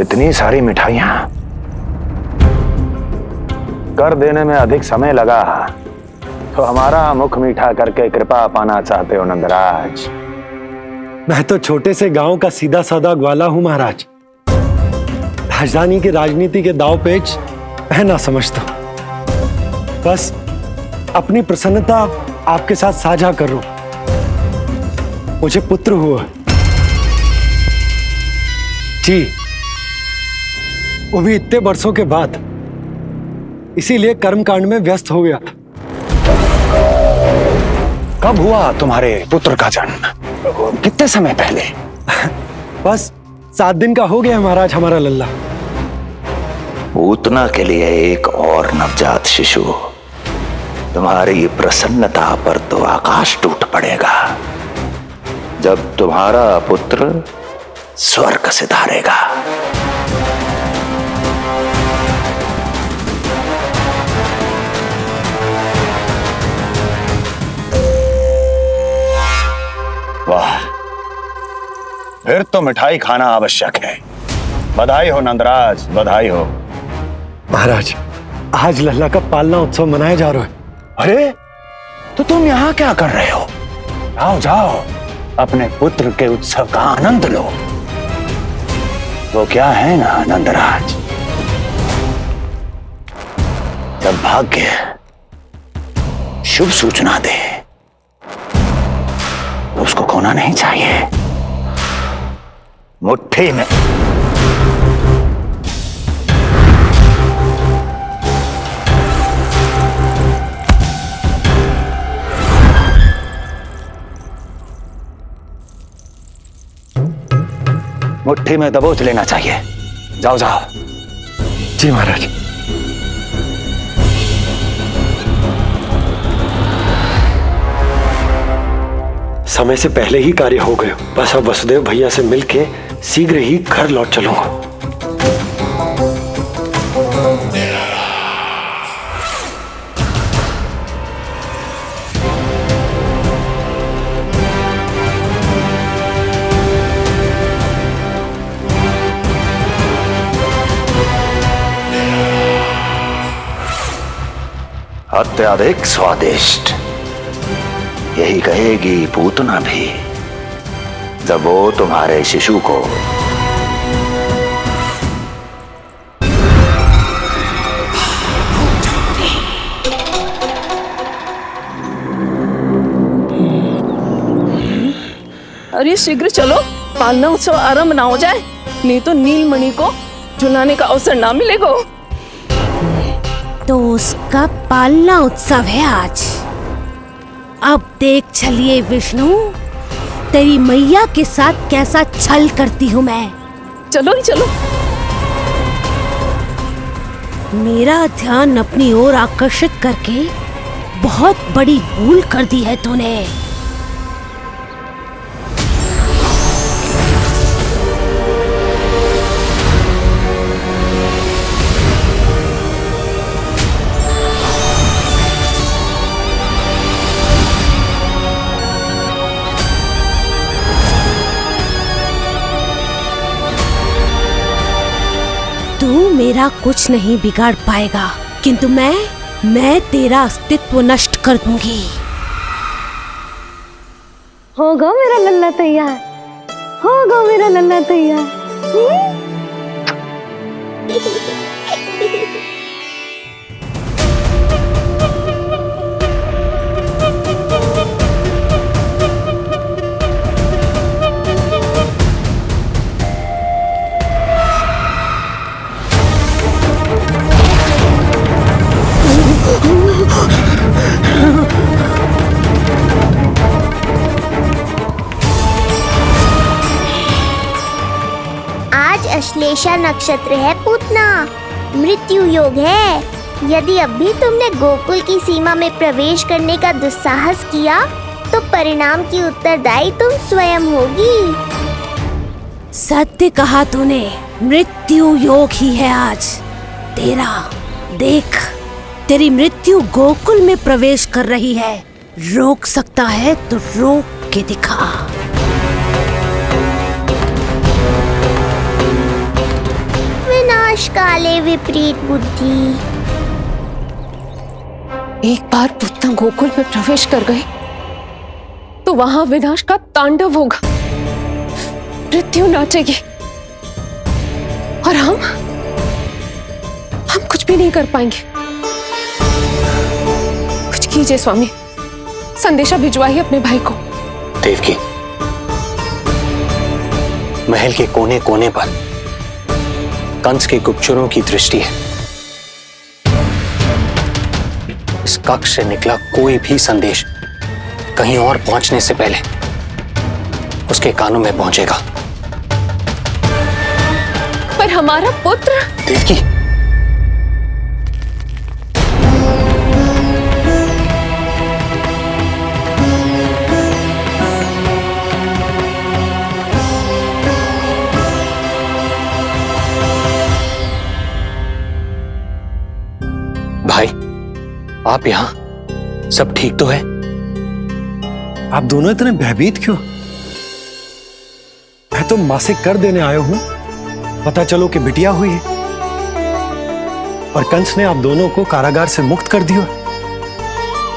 इतनी सारी मिठाइयां कर देने में अधिक समय लगा तो हमारा मुख मीठा करके कृपा पाना चाहते हो नंदराज? मैं तो छोटे से गांव का सीधा साधा ग्वाला हूं महाराज। राजधानी की राजनीति के दाव पेच मैं ना समझता। बस अपनी प्रसन्नता आपके साथ साझा कर रहा हूं। मुझे पुत्र हुआ जी, वो भी इतने वर्षों के बाद, इसीलिए कर्मकांड में व्यस्त हो गया। कब हुआ तुम्हारे पुत्र का जन्म? कितने समय पहले? बस 7 दिन का हो गया महाराज हमारा लल्ला। पूतना के लिए एक और नवजात शिशु, तुम्हारी प्रसन्नता पर तो आकाश टूट पड़ेगा जब तुम्हारा पुत्र स्वर्ग सिधारेगा। वाह, फिर तो मिठाई खाना आवश्यक है। बधाई हो नंदराज, बधाई हो। महाराज, आज लल्ला का पालना उत्सव मनाया जा रहा है। अरे, तो तुम यहाँ क्या कर रहे हो? जाओ जाओ, अपने पुत्र के उत्सव का आनंद लो। वो क्या है ना नंदराज, जब भाग्य शुभ सूचना दे तो उसको खोना नहीं चाहिए। मुट्ठी में मुट्ठी में दबोच लेना चाहिए। जाओ जाओ। जी महाराज। समय से पहले ही कार्य हो गए। बस अब वसुदेव भैया से मिलके शीघ्र ही घर लौट चलूंगा। अत्यधिक स्वादिष्ट, यही कहेगी पूतना भी जब वो तुम्हारे शिशु को अरे शीघ्र चलो, पालना उत्सव आरंभ ना हो जाए, नहीं तो नीलमणि को झुलाने का अवसर ना मिलेगा। तो उसका पालना उत्सव है आज। अब देख चलिए विष्णु, तेरी मैया के साथ कैसा छल करती हूँ मैं। चलो चलो। मेरा ध्यान अपनी ओर आकर्षित करके बहुत बड़ी भूल कर दी है तूने। तू मेरा कुछ नहीं बिगाड़ पाएगा, किंतु मैं तेरा अस्तित्व नष्ट कर दूंगी। होगा मेरा लल्ला तैयार, होगा मेरा लल्ला तैयार। आज अश्लेषा नक्षत्र है पूतना, मृत्यु योग है। यदि अब भी तुमने गोकुल की सीमा में प्रवेश करने का दुस्साहस किया तो परिणाम की उत्तरदायी तुम स्वयं होगी। सत्य कहा तूने, मृत्यु योग ही है आज तेरा। देख, तेरी मृत्यु गोकुल में प्रवेश कर रही है। रोक सकता है तो रोक के दिखा। विनाश काले विपरीत बुद्धि। एक बार पुतना गोकुल में प्रवेश कर गए तो वहां विनाश का तांडव होगा, मृत्यु नाचेगी और हम कुछ भी नहीं कर पाएंगे। कुछ कीजिए स्वामी, संदेशा भिजवाइए अपने भाई को। देवकी, महल के कोने कोने पर कंस के गुप्तचरों की दृष्टि है। इस कक्ष से निकला कोई भी संदेश कहीं और पहुंचने से पहले उसके कानों में पहुंचेगा। पर हमारा पुत्र। देवकी, भाई, आप यहां सब ठीक तो है? आप दोनों इतने भयभीत क्यों? मैं तो मासिक कर देने आया हूं, पता चलो कि बिटिया हुई है और कंस ने आप दोनों को कारागार से मुक्त कर दिया,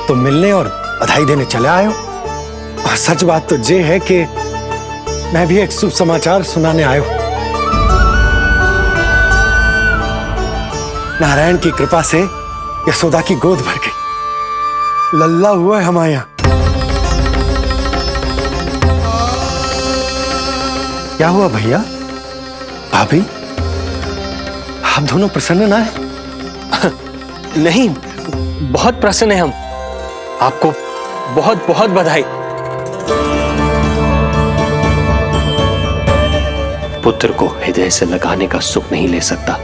तो मिलने और बधाई देने चले आए हो। और सच बात तो ये है कि मैं भी एक शुभ समाचार सुनाने आया हूं। नारायण की कृपा से यशोदा की गोद भर गई, लल्ला हुआ है हमारे यहां। क्या हुआ भैया, भाभी, आप दोनों प्रसन्न ना है? नहीं, बहुत प्रसन्न है हम। आपको बहुत बहुत बधाई। पुत्र को हृदय से लगाने का सुख नहीं ले सकता,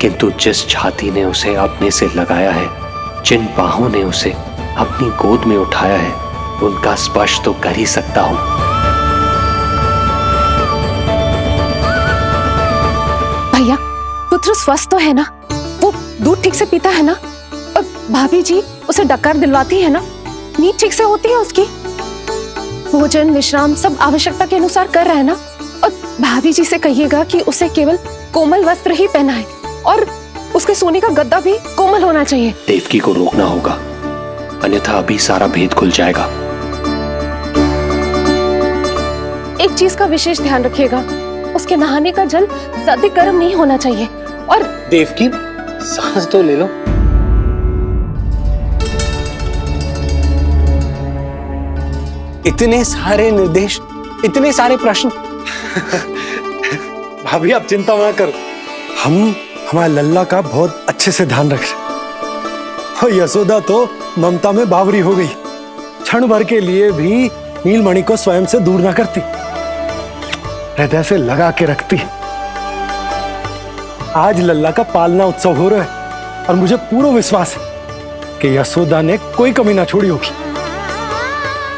किंतु जिस छाती ने उसे अपने से लगाया है, जिन बाहों ने उसे अपनी गोद में उठाया है, उनका स्पर्श तो कर ही सकता हूं। भैया, पुत्र स्वस्थ तो है ना? वो दूध ठीक से पीता है ना? और भाभी जी उसे डकार दिलवाती है ना? नींद ठीक से होती है उसकी? भोजन विश्राम सब आवश्यकता के अनुसार कर रहा है ना? और भाभी जी से कहिएगा कि उसे केवल कोमल वस्त्र ही पहनाए और उसके सोने का गद्दा भी कोमल होना चाहिए। देवकी को रोकना होगा, अन्यथा अभी सारा भेद खुल जाएगा। एक चीज का विशेष ध्यान रखिएगा, उसके नहाने का जल ज्यादा गर्म नहीं होना चाहिए। और देवकी, सांस तो ले लो। इतने सारे निर्देश, इतने सारे प्रश्न। भाभी आप चिंता ना करो, हम हमारे लल्ला का बहुत अच्छे से ध्यान रख रहे। और यशोदा तो ममता में बावरी हो गई, क्षण भर के लिए भी नीलमणि को स्वयं से दूर ना करती, हृदय से लगा के रखती। आज लल्ला का पालना उत्सव हो रहा है और मुझे पूरा विश्वास है कि यशोदा ने कोई कमी ना छोड़ी होगी।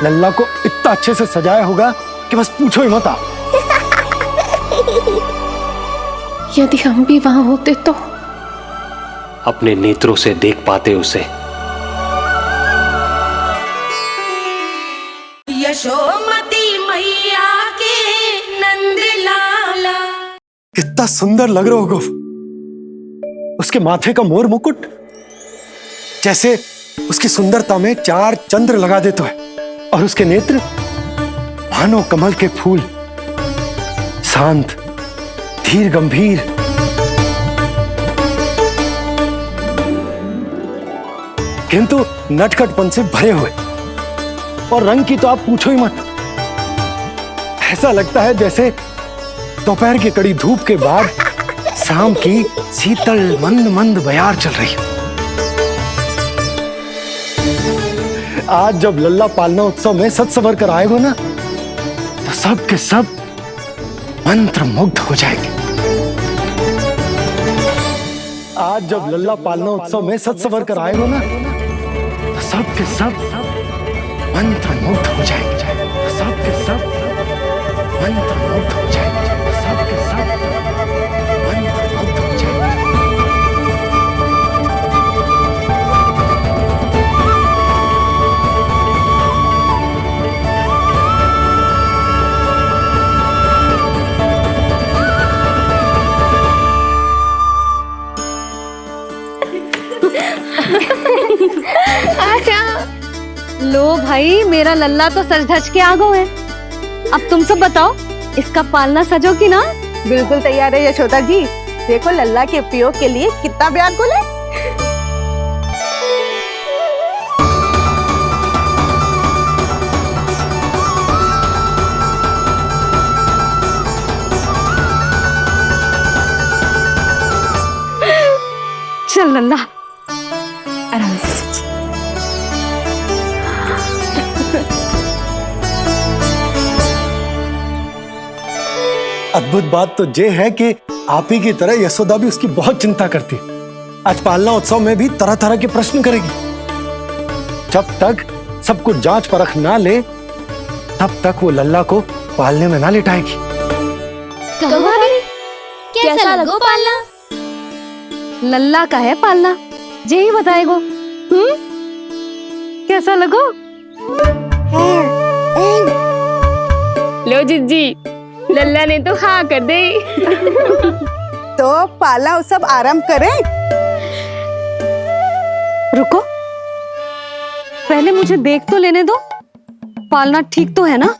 लल्ला को इतना अच्छे से सजाया होगा कि बस पूछो ही मत। यदि हम भी वहां होते तो अपने नेत्रों से देख पाते उसे। यशोमती मैया के नंद लाला। कितना सुंदर लग रहा होगा उसके माथे का मोर मुकुट, जैसे उसकी सुंदरता में 4 चंद्र लगा देते हैं। और उसके नेत्र मानो कमल के फूल, शांत, धीर, गंभीर। किंतु नटखटपन से भरे हुए। और रंग की तो आप पूछो ही मत, ऐसा लगता है जैसे दोपहर की कड़ी धूप के बाद शाम की शीतल मंद मंद बयार चल रही है। आज जब लल्ला पालना उत्सव में सज संवर कर आएगा ना, तो सब के सब मंत्र मुग्ध हो जाएंगे। आज जब लल्ला पालना उत्सव में सज संवर कर आएगा ना, तो सब के सब मंत्र मुग्ध हो जाएंगे। सब के सब मंत्र मुग्ध हो जाएंगे। सब के सब मंत्र मुग्ध हो जाएंगे। लो भाई, मेरा लल्ला तो सज धज के आ गो है। अब तुम सब बताओ, इसका पालना सजो कि ना? बिल्कुल तैयार है यशोदा जी। देखो लल्ला के उपयोग के लिए कितना व्याकुल है। चल लल्ला, आराम से। अद्भुत बात तो ये है कि आप ही की तरह यशोदा भी उसकी बहुत चिंता करती है। आज पालना उत्सव में भी तरह तरह के प्रश्न करेगी। जब तक सब कुछ जांच परख ना ले, तब तक वो लल्ला को पालने में ना लिटाएगी। तो भाभी कैसा लगो पालना? लल्ला का है पालना, जे ही बताएगो। कैसा लगो? लो जिज्जी, लल्ला ने तो हाँ कर दे। तो पालना उत्सव आरंभ करें। रुको, पहले मुझे देख तो लेने दो, पालना ठीक तो है ना?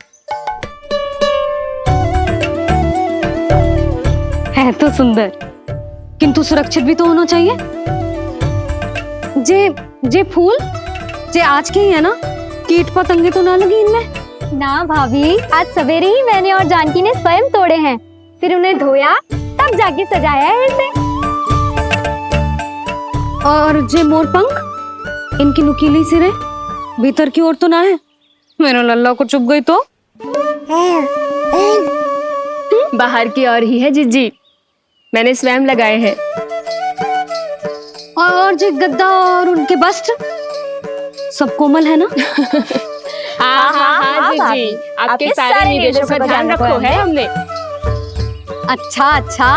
है तो सुंदर, किंतु सुरक्षित भी तो होना चाहिए। जे फूल जे आज के ही है ना, कीट पतंगे तो ना लगी इनमें? ना भाभी, आज सवेरे ही मैंने और जानकी ने स्वयं तोड़े हैं, फिर उन्हें धोया, तब जाके सजाया है इसे। और जे मोर पंख, इनकी नुकीली सिरे भीतर की ओर तो ना है? मेरा लल्ला को चुभ गई तो? बाहर की ओर ही है जिज्जी, मैंने स्वयं लगाए हैं। और जे गद्दा और उनके वस्त्र सब कोमल है ना? हाँ जिज्जी, आपके सारे निर्देशों का ध्यान रखो है हमने। अच्छा।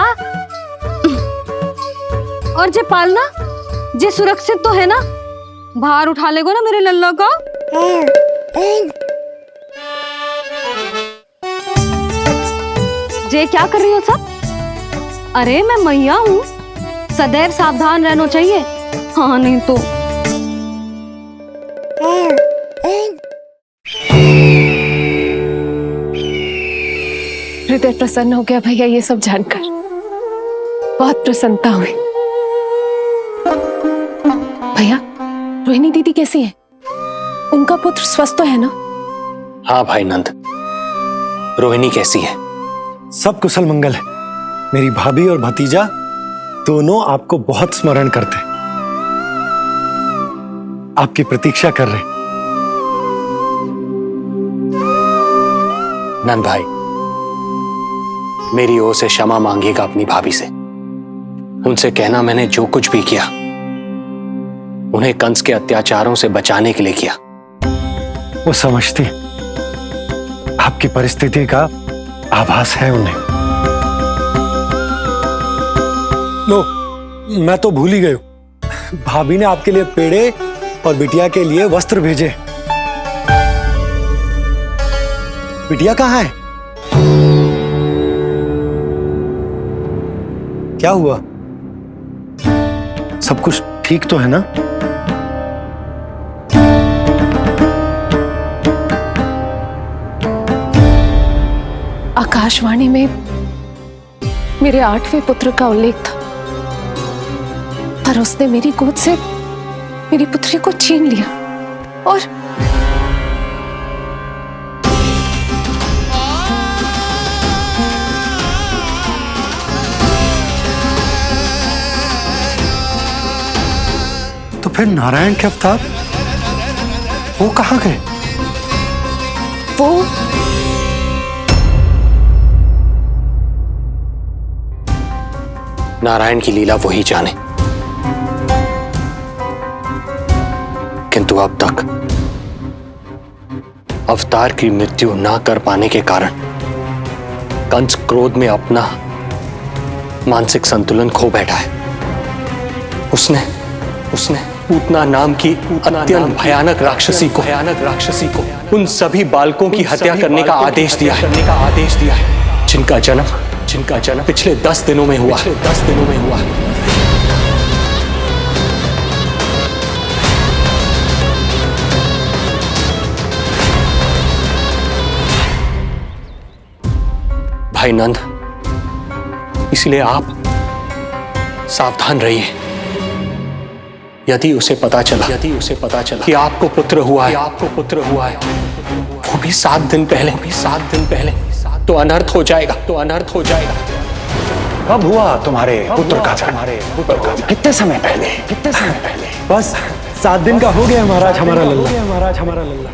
और जे पालना, जे सुरक्षित तो है ना? बाहर उठा लेगो ना मेरे लल्ला को? जे क्या कर रही हो सब? अरे मैं मैया हूँ, सदैव सावधान रहना चाहिए। हाँ नहीं तो। हृदय प्रसन्न हो गया भैया ये सब जानकर, बहुत प्रसन्नता हुई। भैया, रोहिणी दीदी कैसी है? उनका पुत्र स्वस्थ तो है ना? हाँ भाई नंद, रोहिणी कैसी है? सब कुशल मंगल है। मेरी भाभी और भतीजा दोनों आपको बहुत स्मरण करते हैं, आपकी प्रतीक्षा कर रहे। नंद भाई, मेरी ओर से क्षमा मांगिएगा अपनी भाभी से। उनसे कहना मैंने जो कुछ भी किया, उन्हें कंस के अत्याचारों से बचाने के लिए किया। वो समझती, आपकी परिस्थिति का आभास है उन्हें। लो, मैं तो भूल ही गई हूं, भाभी ने आपके लिए पेड़े और बिटिया के लिए वस्त्र भेजे। बिटिया कहाँ है? क्या हुआ? सब कुछ ठीक तो है ना? आकाशवाणी में मेरे 8वें पुत्र का उल्लेख था, पर उसने मेरी गोद से मेरी पुत्री को छीन लिया और तो फिर नारायण के अवतार वो कहाँ गए? वो नारायण की लीला वही जाने, किंतु अब तक अवतार की मृत्यु ना कर पाने के कारण कंस क्रोध में अपना मानसिक संतुलन खो बैठा है। उसने पूतना नाम की अत्यंत भयानक राक्षसी को उन सभी बालकों की हत्या करने का आदेश दिया है, जिनका जन्म पिछले 10 दिनों में हुआ। भाई नंद, इसलिए आप सावधान रहिए। यदि उसे पता चला कि आपको पुत्र हुआ है, वो भी 7 दिन पहले, तो अनर्थ हो जाएगा। कब हुआ तुम्हारे पुत्र का जन्म? कितने समय पहले? बस 7 दिन का हो गया महाराज हमारा लल्ला।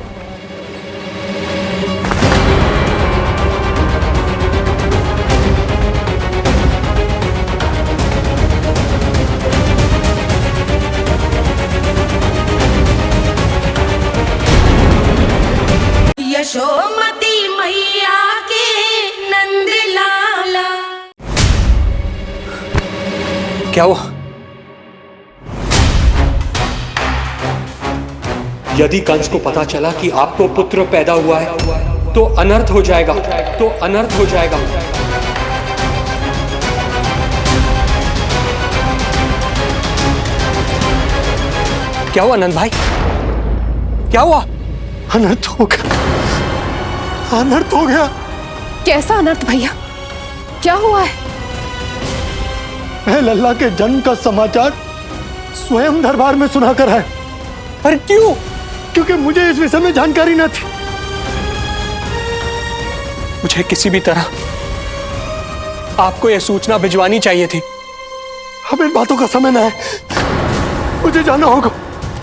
यशोमती मैया के नंद लाला। क्या हुआ? यदि कंस को पता चला कि आपको पुत्र पैदा हुआ है तो अनर्थ हो जाएगा। क्या हुआ नंद भाई? क्या हुआ? अनर्थ हो गया। कैसा अनर्थ भैया? क्या हुआ है? मैं लल्ला के जन्म का समाचार स्वयं दरबार में सुनाकर है। अरे क्यों? क्योंकि मुझे इस विषय में जानकारी न थी। मुझे किसी भी तरह आपको यह सूचना भिजवानी चाहिए थी। अब इन बातों का समय न है, मुझे जाना होगा।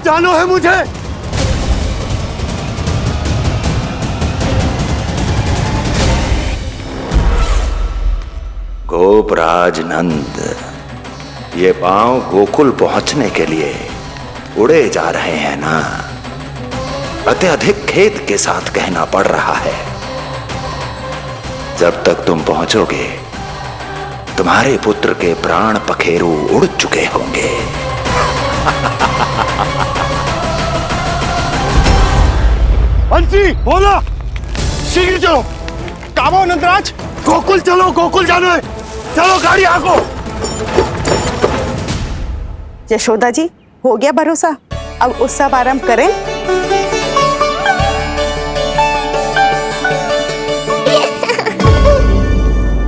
जानो है मुझे। गोपराज नंद, ये पांव गोकुल पहुंचने के लिए उड़े जा रहे हैं ना? अत्यधिक खेद के साथ कहना पड़ रहा है, जब तक तुम पहुंचोगे तुम्हारे पुत्र के प्राण पखेरु उड़ चुके होंगे। बंसी बोला, शीघ्र चलो। काबो नंदराज, गोकुल चलो, गोकुल जानो है। चलो गाड़ी आगो। यशोदा जी, हो गया भरोसा, अब उत्सव आरंभ करें।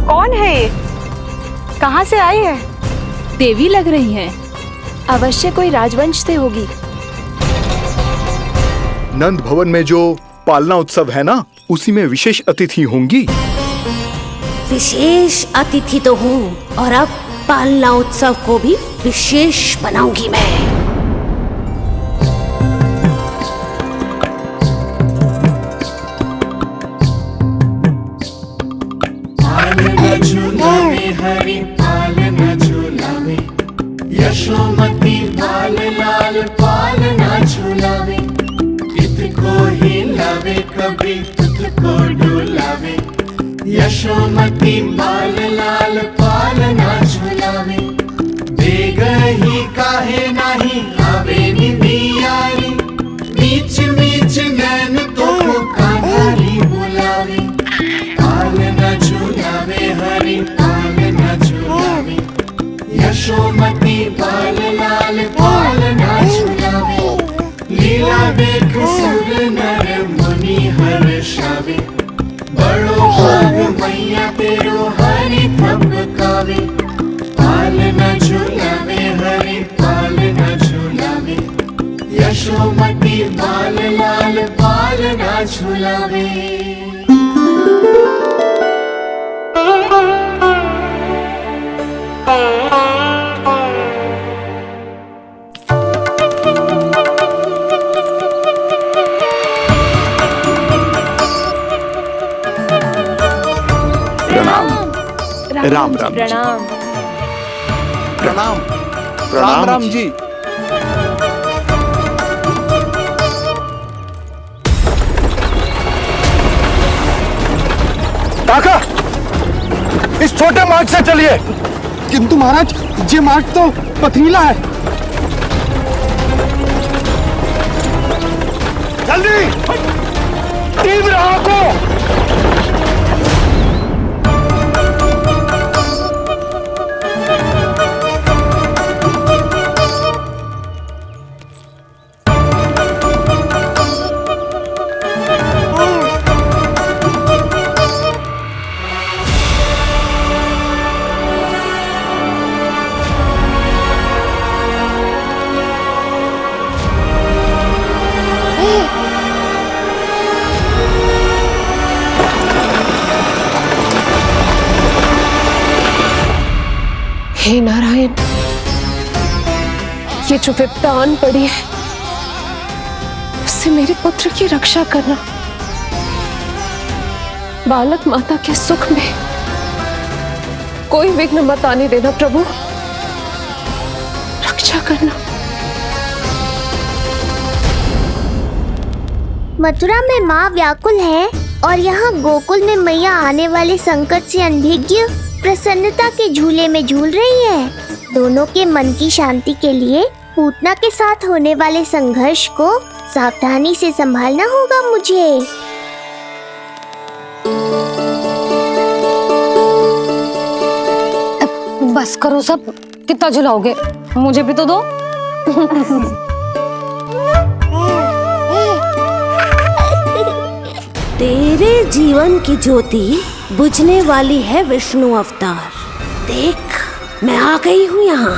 कौन है ये? कहाँ से आई है? देवी लग रही हैं। अवश्य कोई राजवंश से होगी। नंद भवन में जो पालना उत्सव है ना, उसी में विशेष अतिथि होंगी। विशेष अतिथि तो हूँ, और अब पालना उत्सव को भी विशेष बनाऊंगी मैं। हरि पालना झूलावे, यशोमती लाल लाल पालना झूलावे। इतको हिलावे कभी तुझको डुलावे, यशोमती लाल लाल पालना झूलावे। बेग ही काहे नाही आवे निदियारी, मीच मीच नैन तो कान्हारी बुलावे। पालना झूलावे हरि पालना झूलावे, यशोमती बाल लाल पालना झूलावे। लीला देख सुर नर मुनि हर्षावे, बड़ो भाग मैया तेरो हरि थपकावे। पालना झूलावे हरि पालना झूलावे, यशोमती बाल लाल पालना झूलावे। राम राम जी। प्रणाम। प्रणाम राम जी। काका, इस छोटे मार्ग से चलिए। किंतु महाराज, ये मार्ग तो पथरीला है। जल्दी तीव्र आंखों। हे नारायण, ये जो विपदा आन पड़ी है उससे मेरे पुत्र की रक्षा करना। बालक माता के सुख में कोई विघ्न मत आने देना प्रभु, रक्षा करना। मथुरा में माँ व्याकुल है और यहाँ गोकुल में मैया आने वाले संकट से अनभिज्ञ प्रसन्नता के झूले में झूल रही है। दोनों के मन की शांति के लिए पूतना के साथ होने वाले संघर्ष को सावधानी से संभालना होगा मुझे। बस करो सब, कितना झुलाओगे, मुझे भी तो दो। तेरे जीवन की ज्योति बुझने वाली है विष्णु अवतार। देख, मैं आ गई हूँ यहाँ।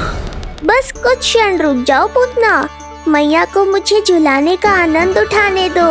बस कुछ क्षण रुक जाओ पूतना, मैया को मुझे झुलाने का आनंद उठाने दो।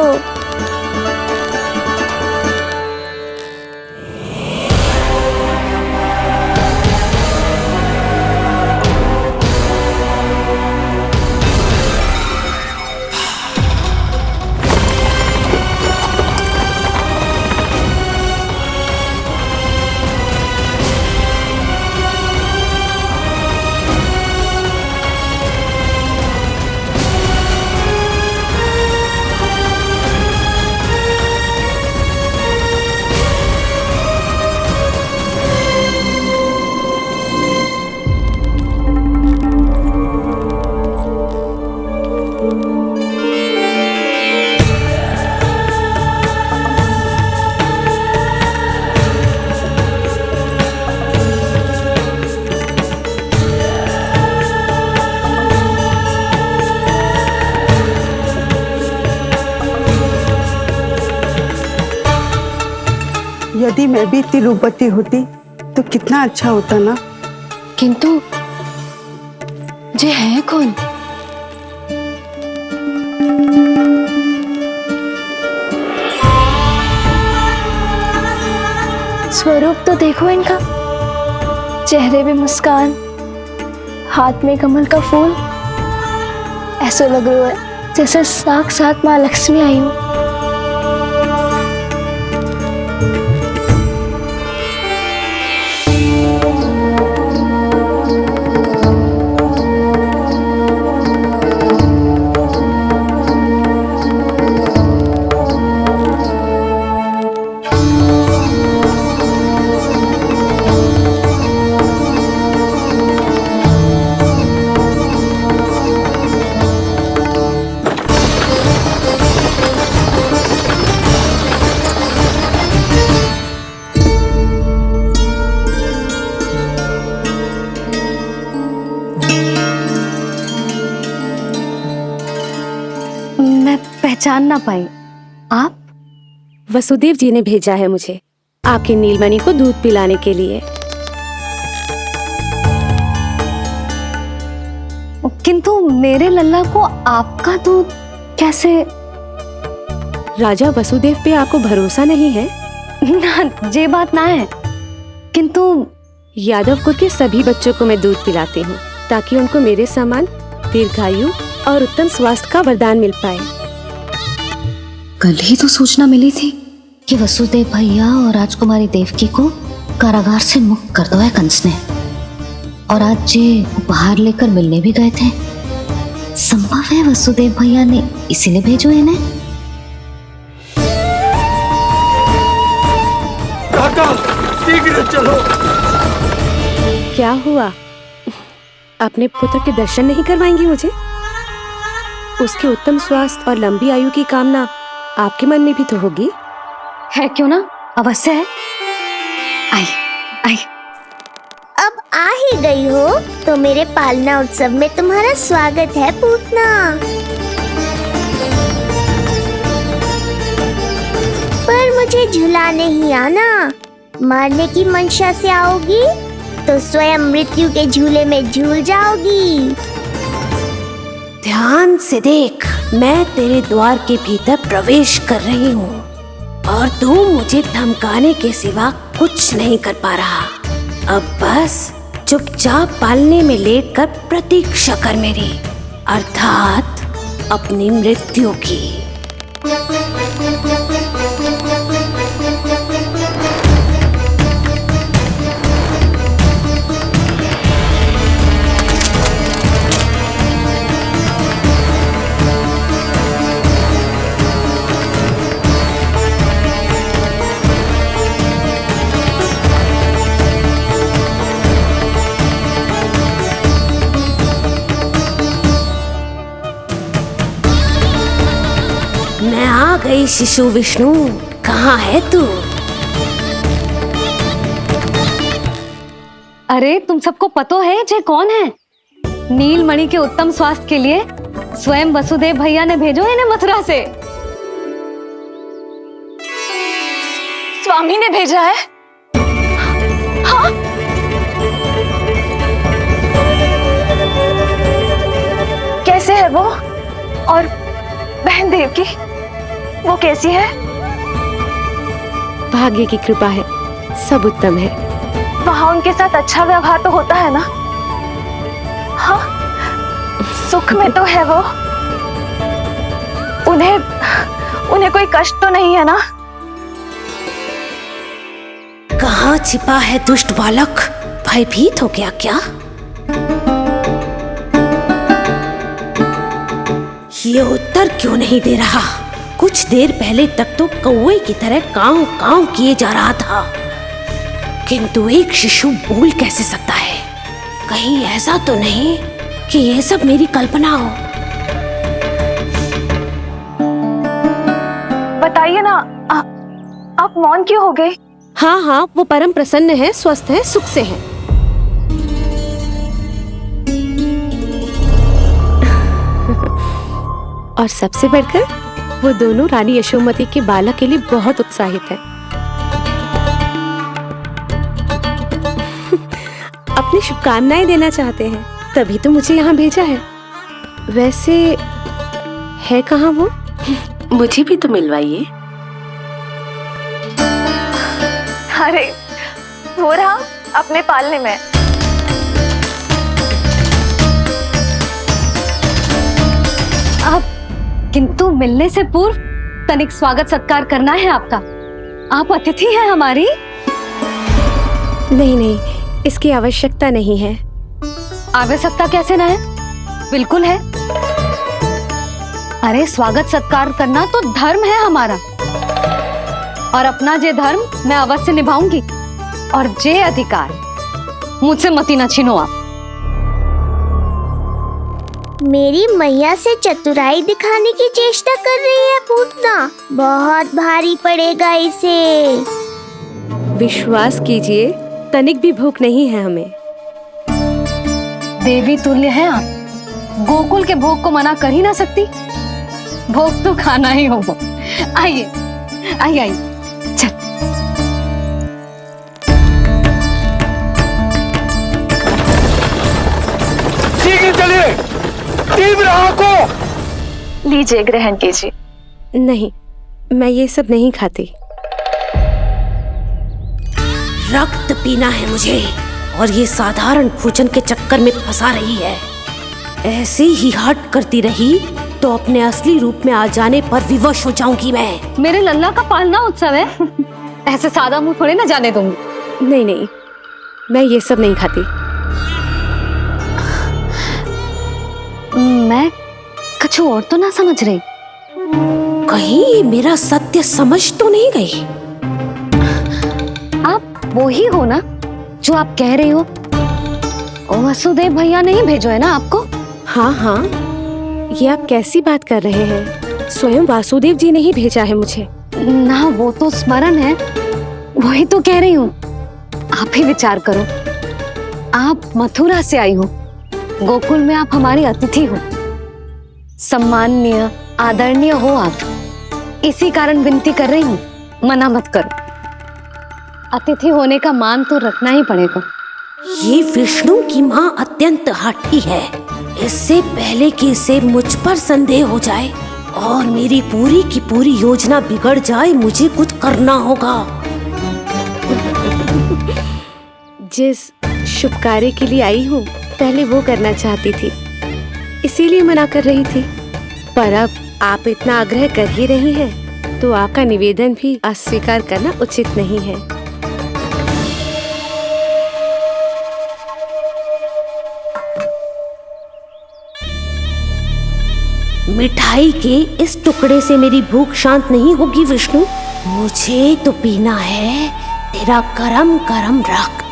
यदि मैं भी इतनी रूपवती होती तो कितना अच्छा होता ना। किंतु जे है कौन? स्वरूप तो देखो इनका, चेहरे पे मुस्कान, हाथ में कमल का फूल। ऐसा लग रहा है जैसे साक्षात माँ लक्ष्मी आई हो। पहचान ना पाई। आप? वसुदेव जी ने भेजा है मुझे आपके नीलमणि को दूध पिलाने के लिए। किंतु मेरे लल्ला को आपका दूध कैसे? राजा वसुदेव पे आपको भरोसा नहीं है ना, ये बात ना है। किंतु यादव कुल के सभी बच्चों को मैं दूध पिलाती हूँ ताकि उनको मेरे समान दीर्घायु और उत्तम स्वास्थ्य का वरदान मिल पाए। कल ही तो सूचना मिली थी कि वसुदेव भैया और राजकुमारी देवकी को कारागार से मुक्त कर दो है कंस ने, और आज ये उपहार लेकर मिलने भी गए थे। संभव है वसुदेव भैया ने इसीलिए भेजो इन्हें। काका, शीघ्र चलो। क्या हुआ? अपने पुत्र के दर्शन नहीं करवाएंगी मुझे? उसके उत्तम स्वास्थ्य और लंबी आयु की कामना आपके मन में भी तो होगी। है क्यों ना, अवश्य है। आई आई। अब आ ही गई हो तो मेरे पालना उत्सव में तुम्हारा स्वागत है पूतना। पर मुझे झुलाने ही आना, मारने की मंशा से आओगी तो स्वयं मृत्यु के झूले में झूल जाओगी। ध्यान से देख, मैं तेरे द्वार के भीतर प्रवेश कर रही हूँ और तू मुझे धमकाने के सिवा कुछ नहीं कर पा रहा। अब बस चुपचाप पालने में लेटकर प्रतीक्षा कर मेरी, अर्थात अपनी मृत्यु की। मैं आ गई शिशु विष्णु, कहाँ है तू? अरे तुम सबको पता है जे कौन है? नीलमणि के उत्तम स्वास्थ्य के लिए स्वयं वसुदेव भैया ने भेजो इन्हें मथुरा से। स्वामी ने भेजा है? हाँ? कैसे है वो? और बहन देवकी, वो कैसी है? भाग्य की कृपा है, सब उत्तम है। वहां उनके साथ अच्छा व्यवहार तो होता है ना? हाँ, सुख में तो है वो। उन्हें कोई कष्ट तो नहीं है ना? कहाँ छिपा है दुष्ट बालक? भयभीत हो गया क्या? ये उत्तर क्यों नहीं दे रहा? कुछ देर पहले तक तो कौवे की तरह कांव कांव किए जा रहा था, किंतु एक शिशु बोल कैसे सकता है? कहीं ऐसा तो नहीं कि ये सब मेरी कल्पना हो? बताइए ना, आप मौन क्यों हो गए? हाँ हाँ, वो परम प्रसन्न है, स्वस्थ है, सुख से है। और सबसे बढ़कर वो दोनों रानी यशोमती के बालक के लिए बहुत उत्साहित है। अपनी शुभकामनाएं देना चाहते हैं, तभी तो मुझे यहाँ भेजा है। वैसे है कहाँ वो? मुझे भी तो मिलवाइए। अरे वो रहा अपने पालने में। किंतु मिलने से पूर्व तनिक स्वागत सत्कार करना है आपका। आप अतिथि हैं हमारी। नहीं नहीं, इसकी आवश्यकता नहीं है। आवश्यकता कैसे ना है? बिल्कुल है। अरे स्वागत सत्कार करना तो धर्म है हमारा, और अपना जे धर्म मैं अवश्य निभाऊंगी, और जे अधिकार मुझसे मती न छीनो आप। मेरी मैया से चतुराई दिखाने की चेष्टा कर रही है पूतना। बहुत भारी पड़ेगा इसे। विश्वास कीजिए, तनिक भी भूख नहीं है हमें। देवी तुल्य हैं आप, गोकुल के भोग को मना कर ही ना सकती। भोग तो खाना ही होगा। आइए आइए आइए, चल। शीघ्र चलिए, तीव्र को लीजिए, ग्रहण कीजिए। नहीं, मैं ये सब नहीं खाती। रक्त पीना है मुझे, और ये साधारण भोजन के चक्कर में फंसा रही है। ऐसे ही हट करती रही तो अपने असली रूप में आ जाने पर विवश हो जाऊंगी मैं। मेरे लल्ला का पालना उत्सव है, ऐसे सादा मुंह थोड़े ना जाने दूंगी। नहीं नहीं, मैं ये सब नहीं खाती। मैं कुछ और तो ना समझ रही। कहीं ये मेरा सत्य समझ तो नहीं गई? आप वो ही हो ना जो आप कह रही हो? वसुदेव भैया ने ही भेजो है ना आपको? हाँ हाँ, ये आप कैसी बात कर रहे हैं? स्वयं वासुदेव जी ने ही भेजा है मुझे ना। वो तो स्मरण है, वही तो कह रही हूँ। आप ही विचार करो, आप मथुरा से आई हो, गोकुल में आप हमारी अतिथि हो, सम्माननीय आदरणीय हो आप। इसी कारण विनती कर रही हूँ, मना मत करो। अतिथि होने का मान तो रखना ही पड़ेगा। ये विष्णु की माँ अत्यंत हठी है। इससे पहले कि इसे मुझ पर संदेह हो जाए और मेरी पूरी की पूरी योजना बिगड़ जाए, मुझे कुछ करना होगा। जिस शुभ कार्य के लिए आई हूँ, पहले वो करना चाहती थी, इसीलिए मना कर रही थी। पर अब आप इतना आग्रह कर ही रही हैं, तो आपका निवेदन भी अस्वीकार करना उचित नहीं है। मिठाई के इस टुकड़े से मेरी भूख शांत नहीं होगी विष्णु। मुझे तो पीना है तेरा गरम गरम रक्त।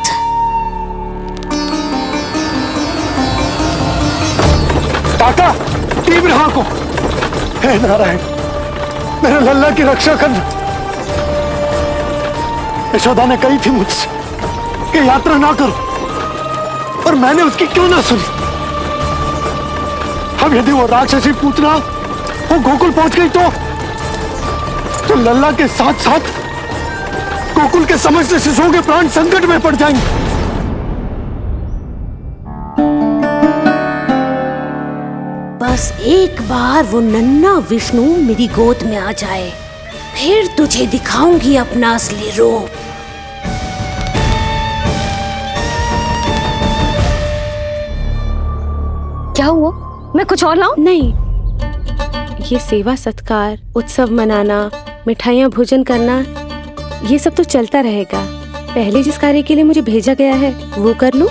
काका, तीव्र हाँ को। हे नारायण, मेरे लल्ला की रक्षा करना। यशोदा ने कही थी मुझसे कि यात्रा ना करो, और मैंने उसकी क्यों ना सुनी। अब यदि वो राक्षसी पूतना वो गोकुल पहुंच गई तो लल्ला के साथ साथ गोकुल के समस्त शिशुओं के प्राण संकट में पड़ जाएंगे। बस एक बार वो नन्हा विष्णु मेरी गोद में आ जाए, फिर तुझे दिखाऊंगी अपना असली रूप। क्या हुआ? मैं कुछ और लाऊं? नहीं, ये सेवा सत्कार, उत्सव मनाना, मिठाइयाँ भोजन करना, ये सब तो चलता रहेगा। पहले जिस कार्य के लिए मुझे भेजा गया है वो कर लूं।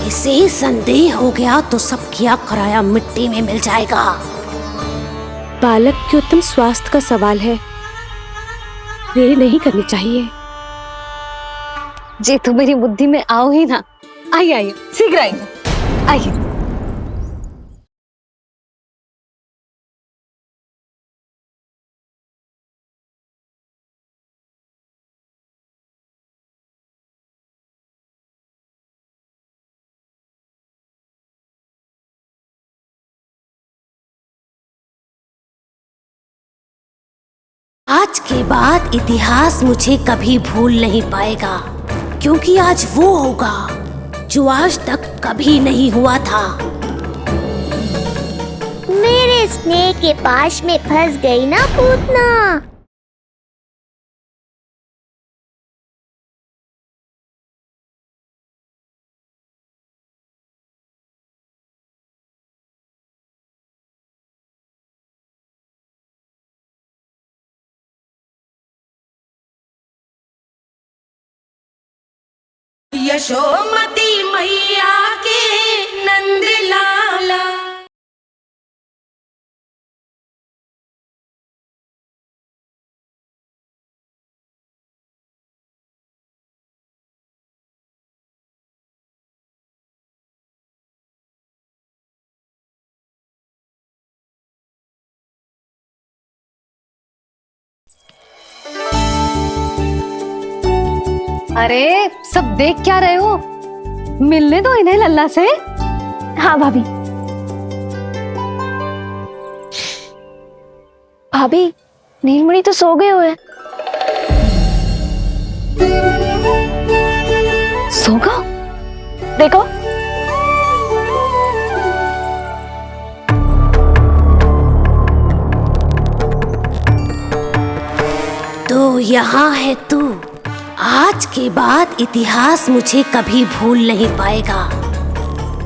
इसे संदेह हो गया तो सब किया कराया मिट्टी में मिल जाएगा। बालक के उत्तम स्वास्थ्य का सवाल है, देरी नहीं करनी चाहिए। जे तो मेरी बुद्धि में आओ ही ना। आइए आइए, शीघ्र आइए, आइए। आज के बाद इतिहास मुझे कभी भूल नहीं पाएगा, क्योंकि आज वो होगा जो आज तक कभी नहीं हुआ था। मेरे स्नेह के पाश में फंस गई ना पूतना। यशोमती मैया के नंद लाला। अरे सब देख क्या रहे हो? मिलने दो इन्हें लल्ला से। हाँ भाभी। भाभी, नीलमणि तो सो गए हुए। सो गो? देखो। तो यहाँ है तू। आज के बाद इतिहास मुझे कभी भूल नहीं पाएगा,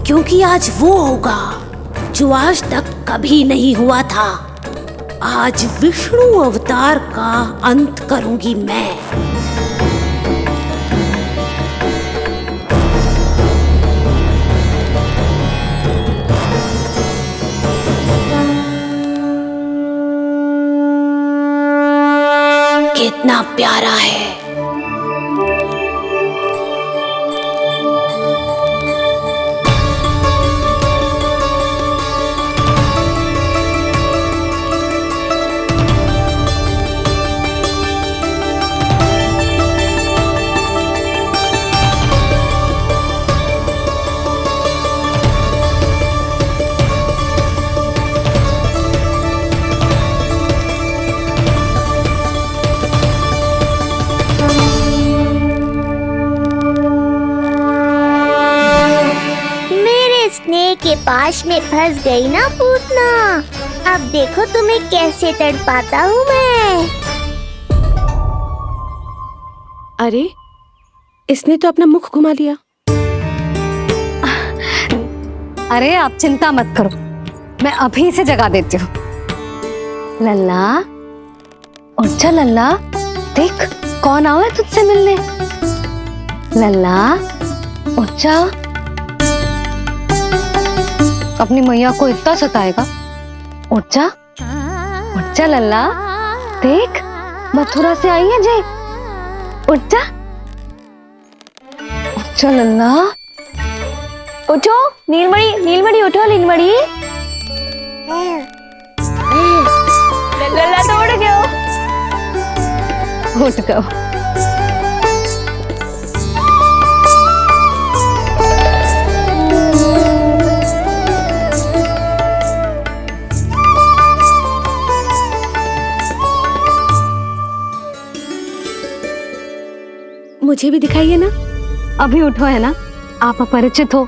क्योंकि आज वो होगा जो आज तक कभी नहीं हुआ था। आज विष्णु अवतार का अंत करूंगी मैं। कितना प्यारा है। के पाश में फंस गई ना पूतना। अब देखो तुम्हें कैसे तड़पाता हूँ मैं। अरे, इसने तो अपना मुख घुमा लिया। अरे आप चिंता मत करो, मैं अभी से जगा देती हूँ। लल्ला, उठ जा लल्ला, देख कौन आया है तुझसे मिलने। लल्ला, उठ जा। अपनी मैया को इतना सताएगा। उठ जा लल्ला, देख मथुरा से आई है जय। उठ जा लल्ला। उठो नीलमणि, नीलमणि उठो नीलमणि। लल्ला तो उठ गयो। उठ गयो। मुझे भी दिखाइए ना। अभी उठो है ना, आप अपरिचित हो,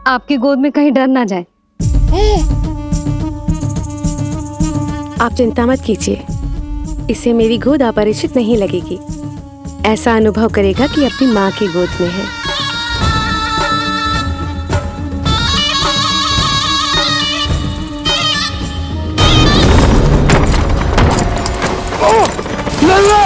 आपकी गोद में कहीं डर ना जाए। आप चिंता मत कीजिए, इसे मेरी गोद अपरिचित नहीं लगेगी। ऐसा अनुभव करेगा कि अपनी माँ की गोद में है। लल्ला!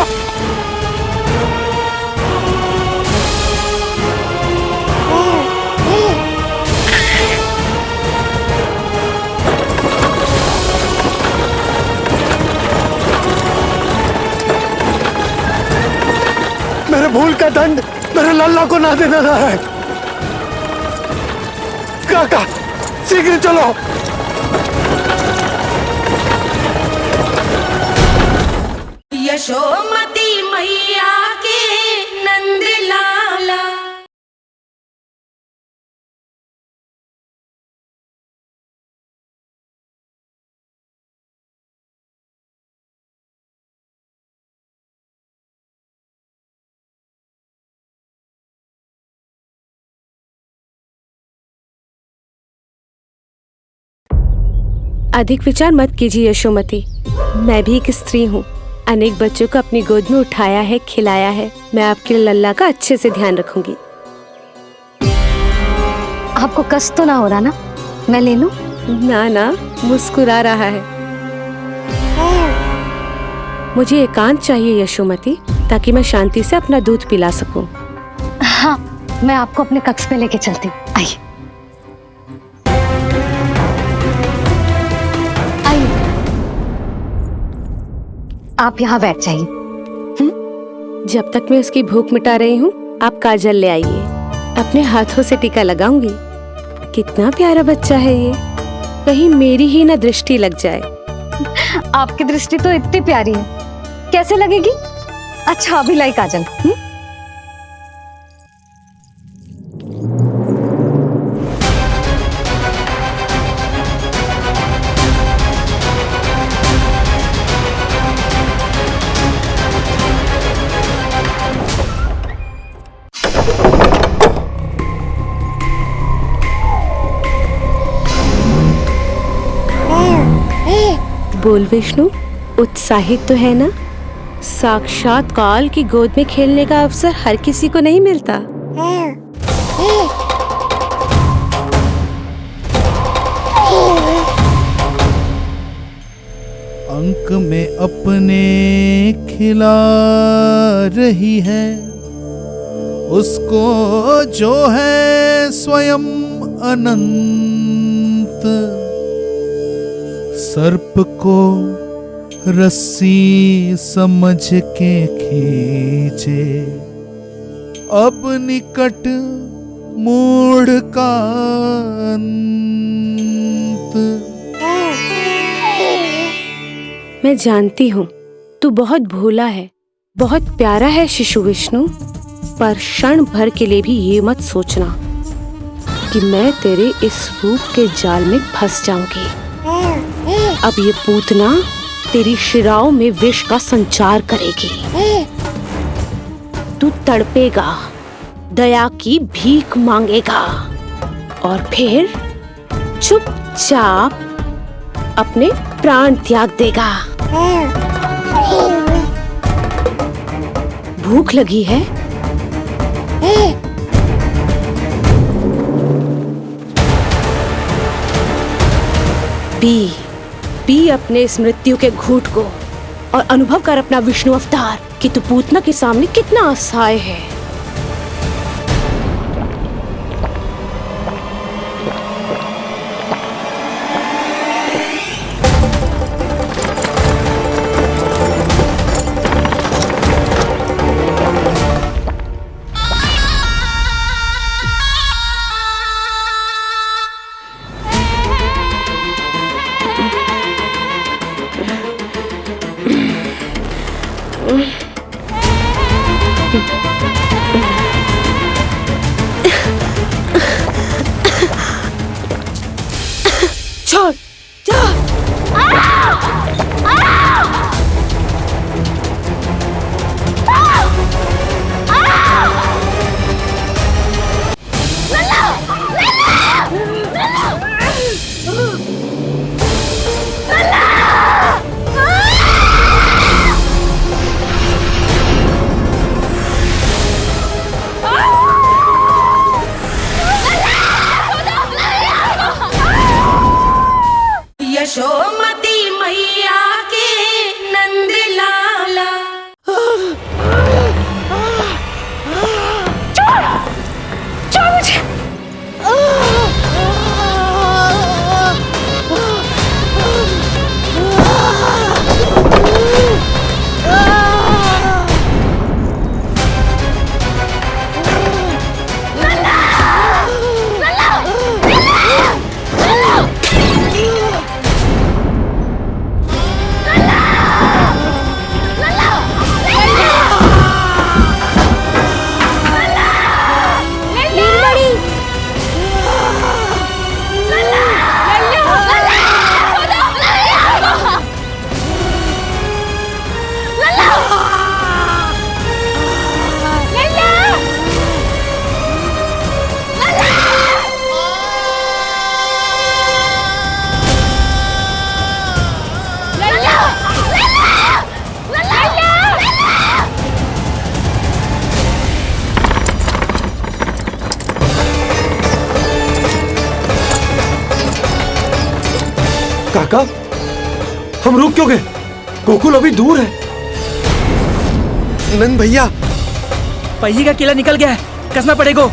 मेरे भूल का दंड मेरे लल्ला को ना देना ना है। काका, शीघ्र चलो। यशोमती मैया के नंद लाला। अधिक विचार मत कीजिए यशोमती, मैं भी एक स्त्री हूँ। अनेक बच्चों को अपनी गोद में उठाया है, खिलाया है। मैं आपके लल्ला का अच्छे से ध्यान रखूंगी। आपको कष्ट तो ना हो रहा ना? मैं ले लूं? ना ना, मुस्कुरा रहा है। मुझे एकांत चाहिए यशोमती, ताकि मैं शांति से अपना दूध पिला सकूं। हाँ, मैं आपको अपने कक्ष में लेके चलती हूँ। आइए। आप यहाँ बैठ जाइए। जब तक मैं उसकी भूख मिटा रही हूँ, आप काजल ले आइए। अपने हाथों से टीका लगाऊंगी। कितना प्यारा बच्चा है ये, कहीं मेरी ही ना दृष्टि लग जाए। आपकी दृष्टि तो इतनी प्यारी है, कैसे लगेगी? अच्छा अभी लाई काजल। बोल विष्णु, उत्साहित तो है ना? साक्षात काल की गोद में खेलने का अवसर हर किसी को नहीं मिलता। अंक में अपने खिला रही है, उसको जो है स्वयं अनंत। सर्प को रस्सी समझ के खींचे, अब निकट मूढ़ का अंत। मैं जानती हूँ तू बहुत भोला है, बहुत प्यारा है शिशु विष्णु, पर क्षण भर के लिए भी ये मत सोचना कि मैं तेरे इस रूप के जाल में फंस जाऊंगी। अब ये पूतना तेरी शिराओं में विष का संचार करेगी। तू तड़पेगा, दया की भीख मांगेगा और फिर चुपचाप अपने प्राण त्याग देगा। भूख लगी है? पी अपने इस मृत्यु के घूंट को और अनुभव कर अपना विष्णु अवतार कि तू पूतना के सामने कितना असहाय है। छोड़, यशोमती मैया के नंद लाला। छोड़ मुझे। काका, हम रुक क्यों गए? गोकुल अभी दूर है। नंद भैया, पहिए का किला निकल गया है, कसना पड़ेगा।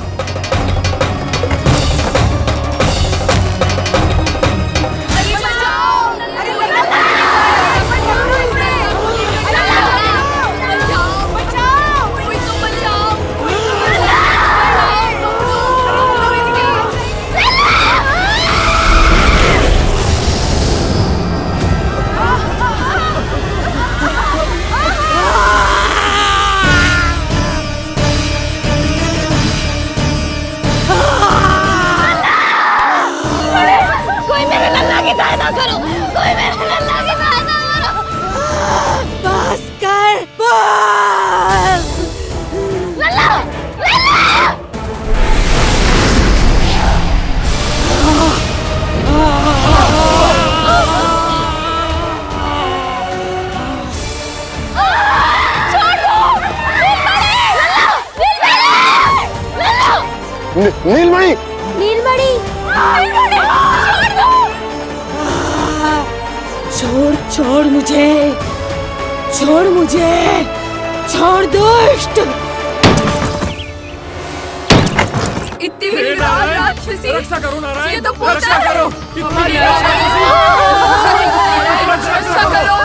बस कर, बस। लल्ला, लल्ला। नीलमणि, नीलमणि, छोड़ छोड़ मुझे, छोड़ मुझे, छोड़ दुष्ट। इतनी राक्षसी, रक्षा करो नारायण, ये तो रक्षा करो। हमारी रक्षा करो।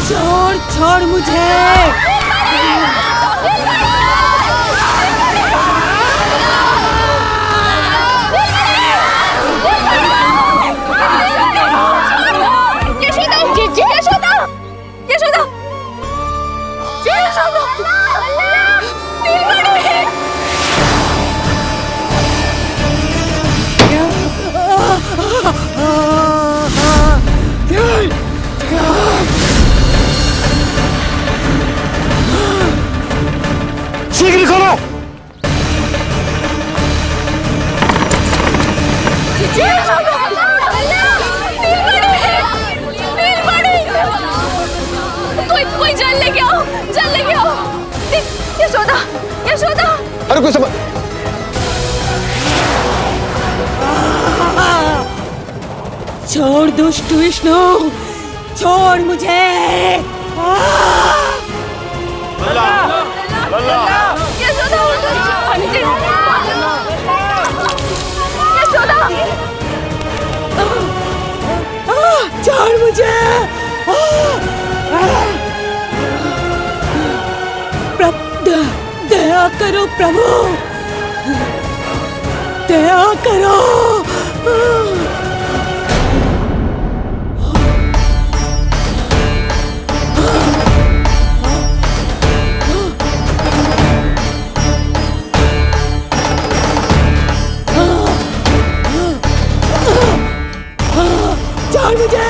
छोड़ छोड़ मुझे। जल लेके आओ, जल लेके आओ। यशोदा, यशोदा। अरे कोई समझ। छोड़ दुष्ट विष्णु, छोड़ मुझे। छोड़ मुझे। दया करो प्रभु, दया करो। छोड़ मुझे।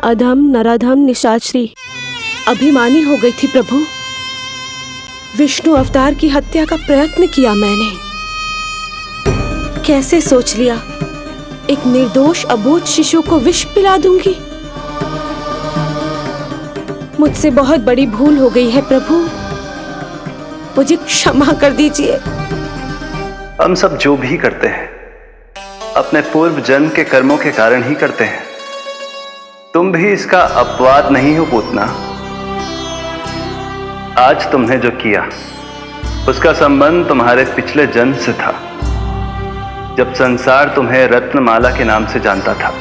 अधम नराधम निशाचरी अभिमानी हो गई थी प्रभु। विष्णु अवतार की हत्या का प्रयत्न किया मैंने। कैसे सोच लिया एक निर्दोष अबोध शिशु को विष पिला दूंगी। मुझसे बहुत बड़ी भूल हो गई है प्रभु, मुझे क्षमा कर दीजिए। हम सब जो भी करते हैं अपने पूर्व जन्म के कर्मों के कारण ही करते हैं। तुम भी इसका अपवाद नहीं हो पूतना। आज तुमने जो किया उसका संबंध तुम्हारे पिछले जन्म से था, जब संसार तुम्हें रत्नमाला के नाम से जानता था।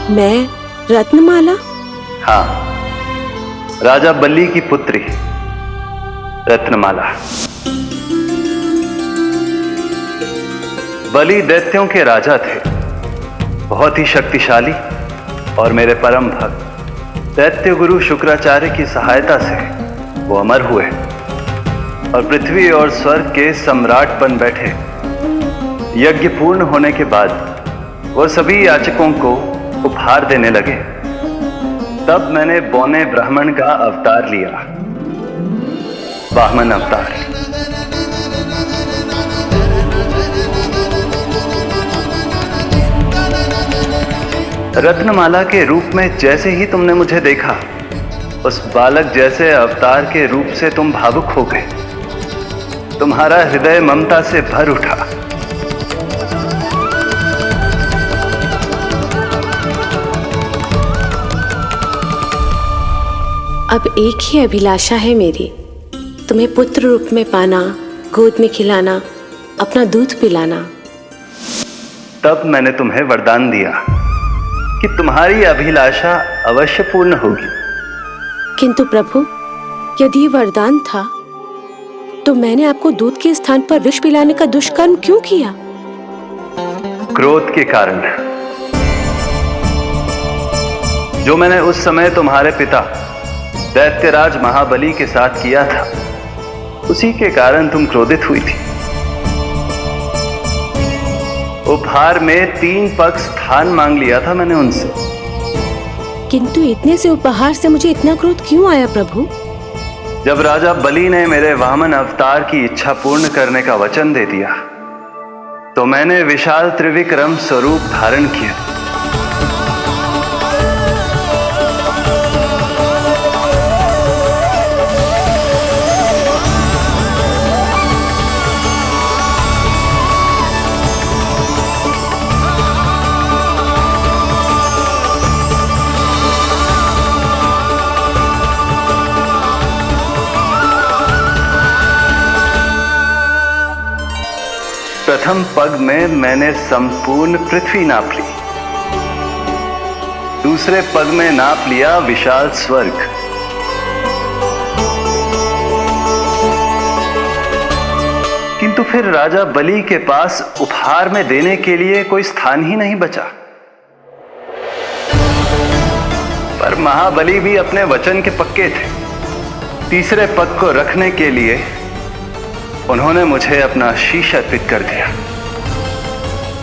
मैं रत्नमाला? हाँ, राजा बलि की पुत्री रत्नमाला। बलि दैत्यों के राजा थे, बहुत ही शक्तिशाली, और मेरे परम भक्त दैत्य गुरु शुक्राचार्य की सहायता से वो अमर हुए और पृथ्वी और स्वर्ग के सम्राट बन बैठे। यज्ञ पूर्ण होने के बाद वो सभी याचकों को उपहार देने लगे। तब मैंने बौने ब्राह्मण का अवतार लिया, वामन अवतार। रत्नमाला के रूप में जैसे ही तुमने मुझे देखा, उस बालक जैसे अवतार के रूप से तुम भावुक हो गए। तुम्हारा हृदय ममता से भर उठा। अब एक ही अभिलाषा है मेरी, तुम्हें पुत्र रूप में पाना, गोद में खिलाना, अपना दूध पिलाना। तब मैंने तुम्हें वरदान दिया कि तुम्हारी अभिलाषा अवश्य पूर्ण होगी। किंतु प्रभु, यदि वरदान था तो मैंने आपको दूध के स्थान पर विष पिलाने का दुष्कर्म क्यों किया? क्रोध के कारण, जो मैंने उस समय तुम्हारे पिता दैत्यराज महाबली के साथ किया था, उसी के कारण तुम क्रोधित हुई थी। उपहार में 3 पग स्थान मांग लिया था मैंने उनसे। किंतु इतने से उपहार से मुझे इतना क्रोध क्यों आया प्रभु? जब राजा बलि ने मेरे वामन अवतार की इच्छा पूर्ण करने का वचन दे दिया तो मैंने विशाल त्रिविक्रम स्वरूप धारण किया। प्रथम पग में मैंने संपूर्ण पृथ्वी नाप ली, दूसरे पग में नाप लिया विशाल स्वर्ग, किंतु फिर राजा बलि के पास उपहार में देने के लिए कोई स्थान ही नहीं बचा। पर महाबली भी अपने वचन के पक्के थे। तीसरे पग को रखने के लिए उन्होंने मुझे अपना शीश अर्पित कर दिया।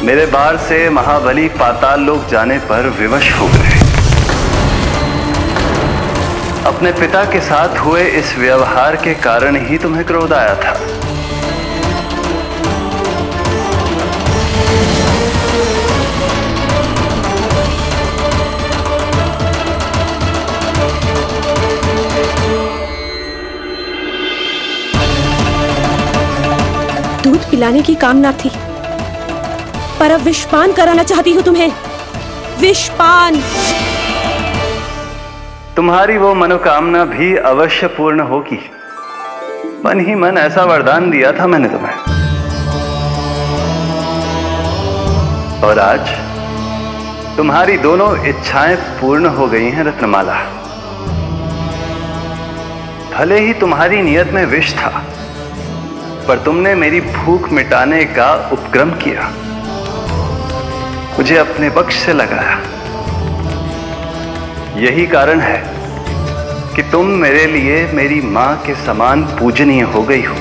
मेरे बार से महाबली पाताल लोक जाने पर विवश हो गए। अपने पिता के साथ हुए इस व्यवहार के कारण ही तुम्हें क्रोध आया था। दूध पिलाने की कामना थी, पर अब विषपान कराना चाहती हूँ तुम्हें। विषपान। तुम्हारी वो मनोकामना भी अवश्य पूर्ण होगी। मन ही मन ऐसा वरदान दिया था मैंने तुम्हें। और आज तुम्हारी दोनों इच्छाएं पूर्ण हो गई हैं रत्नमाला। भले ही तुम्हारी नियत में विष था, पर तुमने मेरी भूख मिटाने का उपक्रम किया, मुझे अपने पक्ष से लगाया। यही कारण है कि तुम मेरे लिए मेरी मां के समान पूजनीय हो गई हो।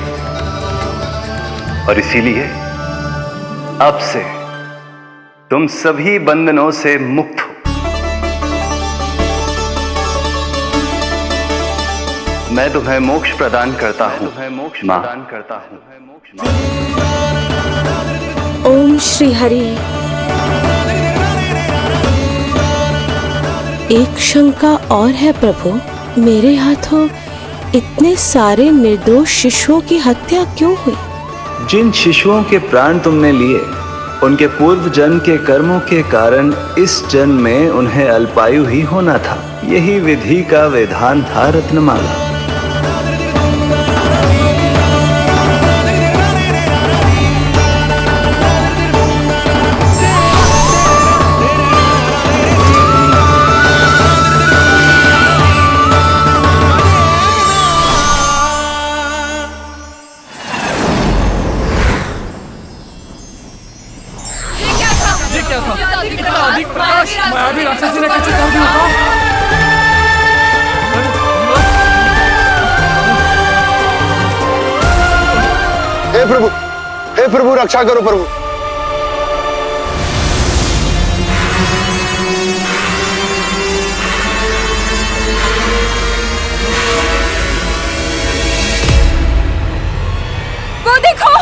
और इसीलिए अब से तुम सभी बंधनों से मुक्त हो। मैं तुम्हें मोक्ष प्रदान करता हूं, मां। ओम श्री हरि। एक शंका और है प्रभु, मेरे हाथों इतने सारे निर्दोष शिशुओं की हत्या क्यों हुई? जिन शिशुओं के प्राण तुमने लिए, उनके पूर्व जन्म के कर्मों के कारण इस जन्म में उन्हें अल्पायु ही होना था। यही विधि का विधान था रत्नमाला। हे प्रभु रक्षा करो प्रभु। वो देखो,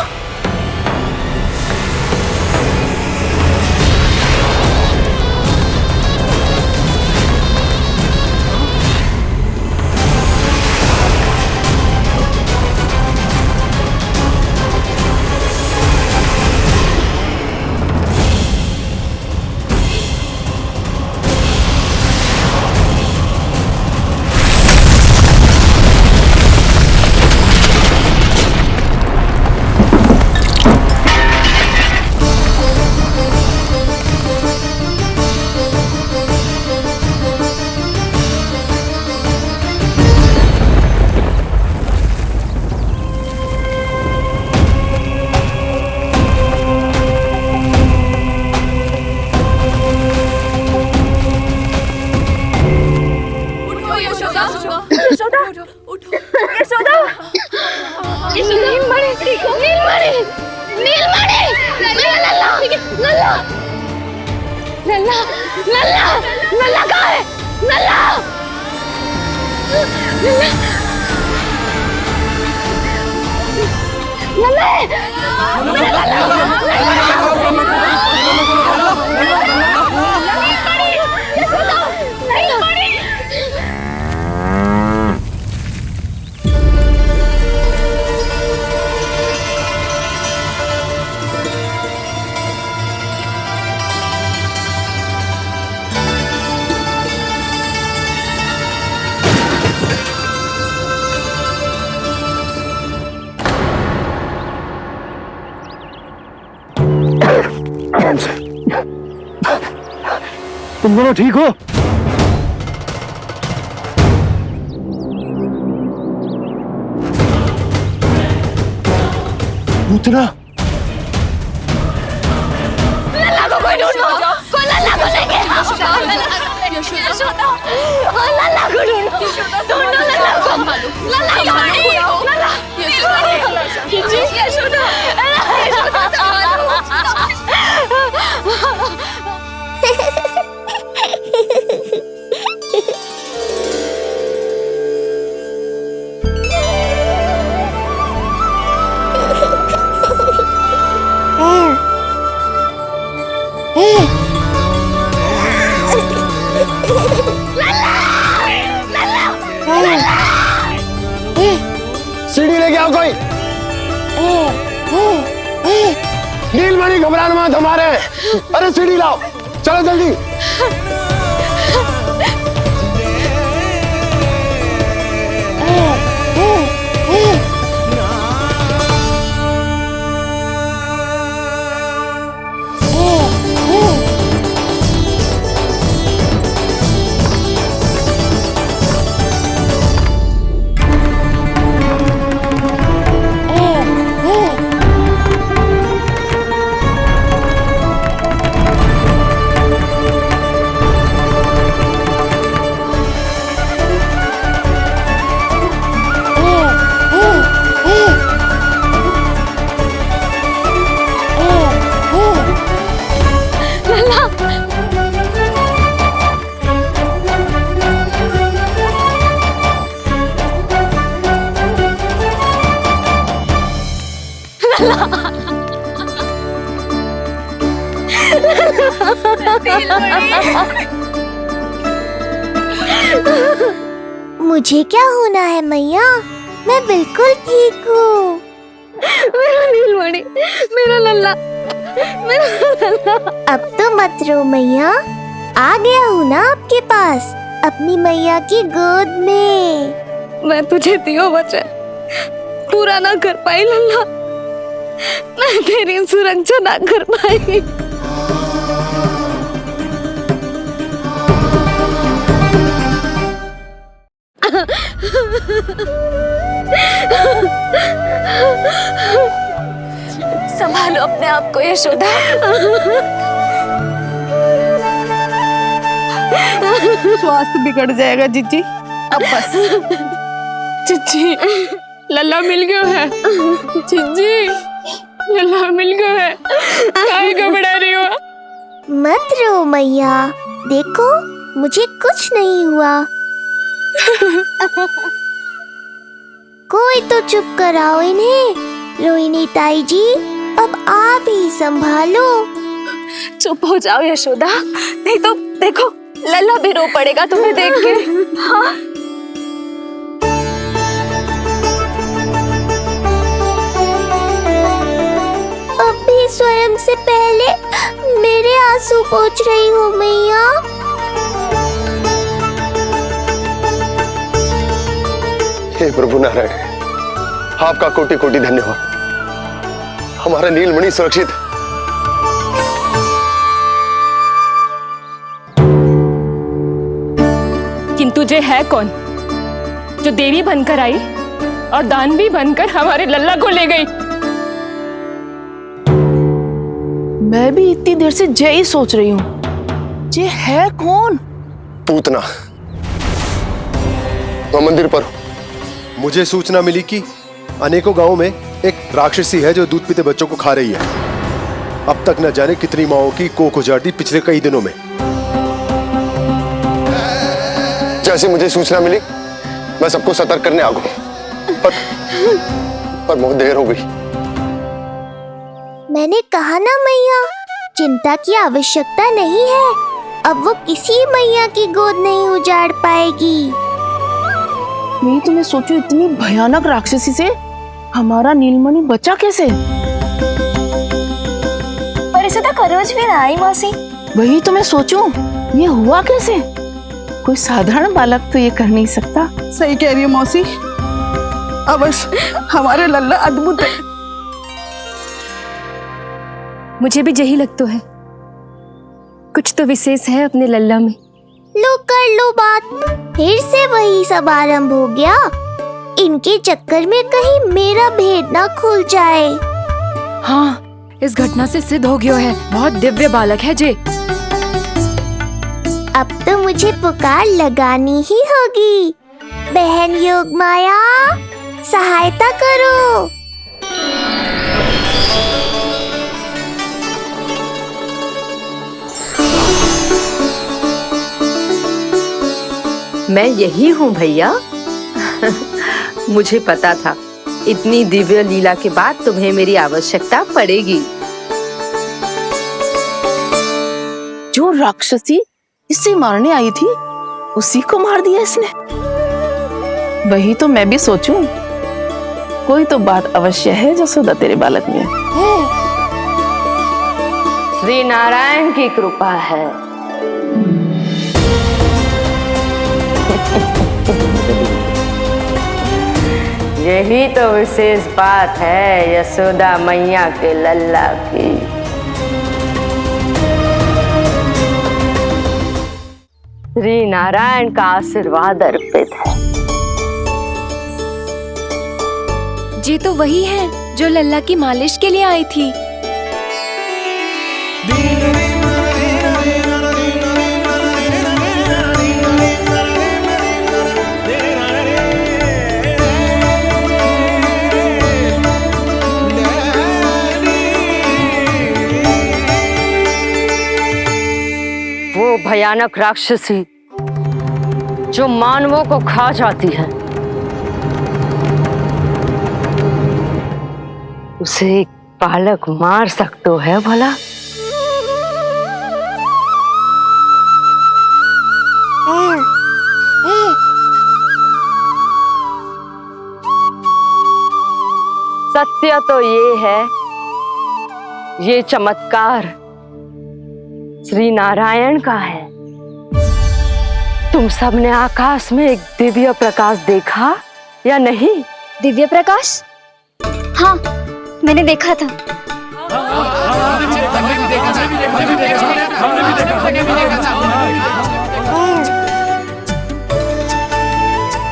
तुम दोनों ठीक हो? पूतना लल्ला को कोई ढूंढो, कोई लल्ला को लेके आओ। यशोदा, लल्ला को ढूंढो, ढूंढो लल्ला को। लल्ला यशोदा, सीढ़ी लेके आओ कोई। नीलमणि घबराना मत, हमारे। अरे सीढ़ी लाओ, चलो जल्दी। मुझे क्या होना है मैया, मैं बिल्कुल ठीक हूँ। मेरा नीलमणि, मेरा लल्ला, मेरा लल्ला। अब तो मत रो मैया, आ गया हूँ ना आपके पास, अपनी मैया की गोद में। मैं तुझे दियो वचन पूरा ना कर पाई लल्ला, मैं तेरी सुरक्षा ना कर पाई। संभालो अपने आप को यशोदा। स्वास्थ्य बिगड़ जाएगा जीजी, अब बस। चिच्ची, लल्ला मिल गयो है। चिच्ची, लल्ला मिल गयो है। काहे घबरा रही हो? मत रो मैया, देखो मुझे कुछ नहीं हुआ। कोई तो चुप कराओ इन्हें। रोहिणी ताई जी, अब आप ही संभालो। चुप हो जाओ यशोदा, नहीं तो देखो लल्ला भी रो पड़ेगा तुम्हें देख के। हाँ? अब भी स्वयं से पहले मेरे आंसू पोंछ रही हो मैया। हे प्रभु नारायण, आपका कोटि कोटि धन्यवाद। हमारा नीलमणि सुरक्षित। किंतु जे है कौन जो देवी बनकर आई और दानवी बनकर हमारे लल्ला को ले गई? मैं भी इतनी देर से जय ही सोच रही हूँ, जे है कौन? पूतना। तो मंदिर पर मुझे सूचना मिली कि अनेकों गांवों में एक राक्षसी है जो दूध पीते बच्चों को खा रही है। अब तक न जाने कितनी माओं की कोख उजाड़ दी पिछले कई दिनों में। जैसे मुझे सूचना मिली मैं सबको सतर्क करने आ गया, पर बहुत देर हो गई। मैंने कहा ना मैया, चिंता की आवश्यकता नहीं है। अब वो किसी मैया की गोद नहीं उजाड़ पाएगी। मैं तुम्हें सोचो, इतनी भयानक राक्षसी से हमारा नीलमणि बचा कैसे? पर इसे तो खरोच भी ना आई मौसी। वही तो मैं सोचूं, ये हुआ कैसे? कोई साधारण बालक तो ये कर नहीं सकता। सही कह रही है मौसी, अवश्य हमारे लल्ला अद्भुत है। मुझे भी यही लगता है, कुछ तो विशेष है अपने लल्ला में। लो कर लो बात, फिर से वही सब आरंभ हो गया। इनके चक्कर में कहीं मेरा भेद ना खुल जाए। हाँ, इस घटना से सिद्ध हो गया है, बहुत दिव्य बालक है जे। अब तो मुझे पुकार लगानी ही होगी। बहन योगमाया, सहायता करो। मैं यही हूँ भैया। मुझे पता था इतनी दिव्य लीला के बाद तुम्हें मेरी आवश्यकता पड़ेगी। जो राक्षसी इसे मारने आई थी, उसी को मार दिया इसने। वही तो मैं भी सोचूं, कोई तो बात अवश्य है जसोदा तेरे बालक में। श्री नारायण की कृपा है। यही तो विशेष बात है यशोदा मैया के लल्ला की। श्री नारायण का आशीर्वाद अर्पित है। जी तो वही है जो लल्ला की मालिश के लिए आई थी। वो भयानक राक्षसी जो मानवों को खा जाती है, उसे एक बालक मार सकते है भला? सत्य तो ये है, ये चमत्कार श्री नारायण का है। तुम सबने आकाश में एक दिव्य प्रकाश देखा या नहीं? दिव्य प्रकाश? हाँ, मैंने देखा था।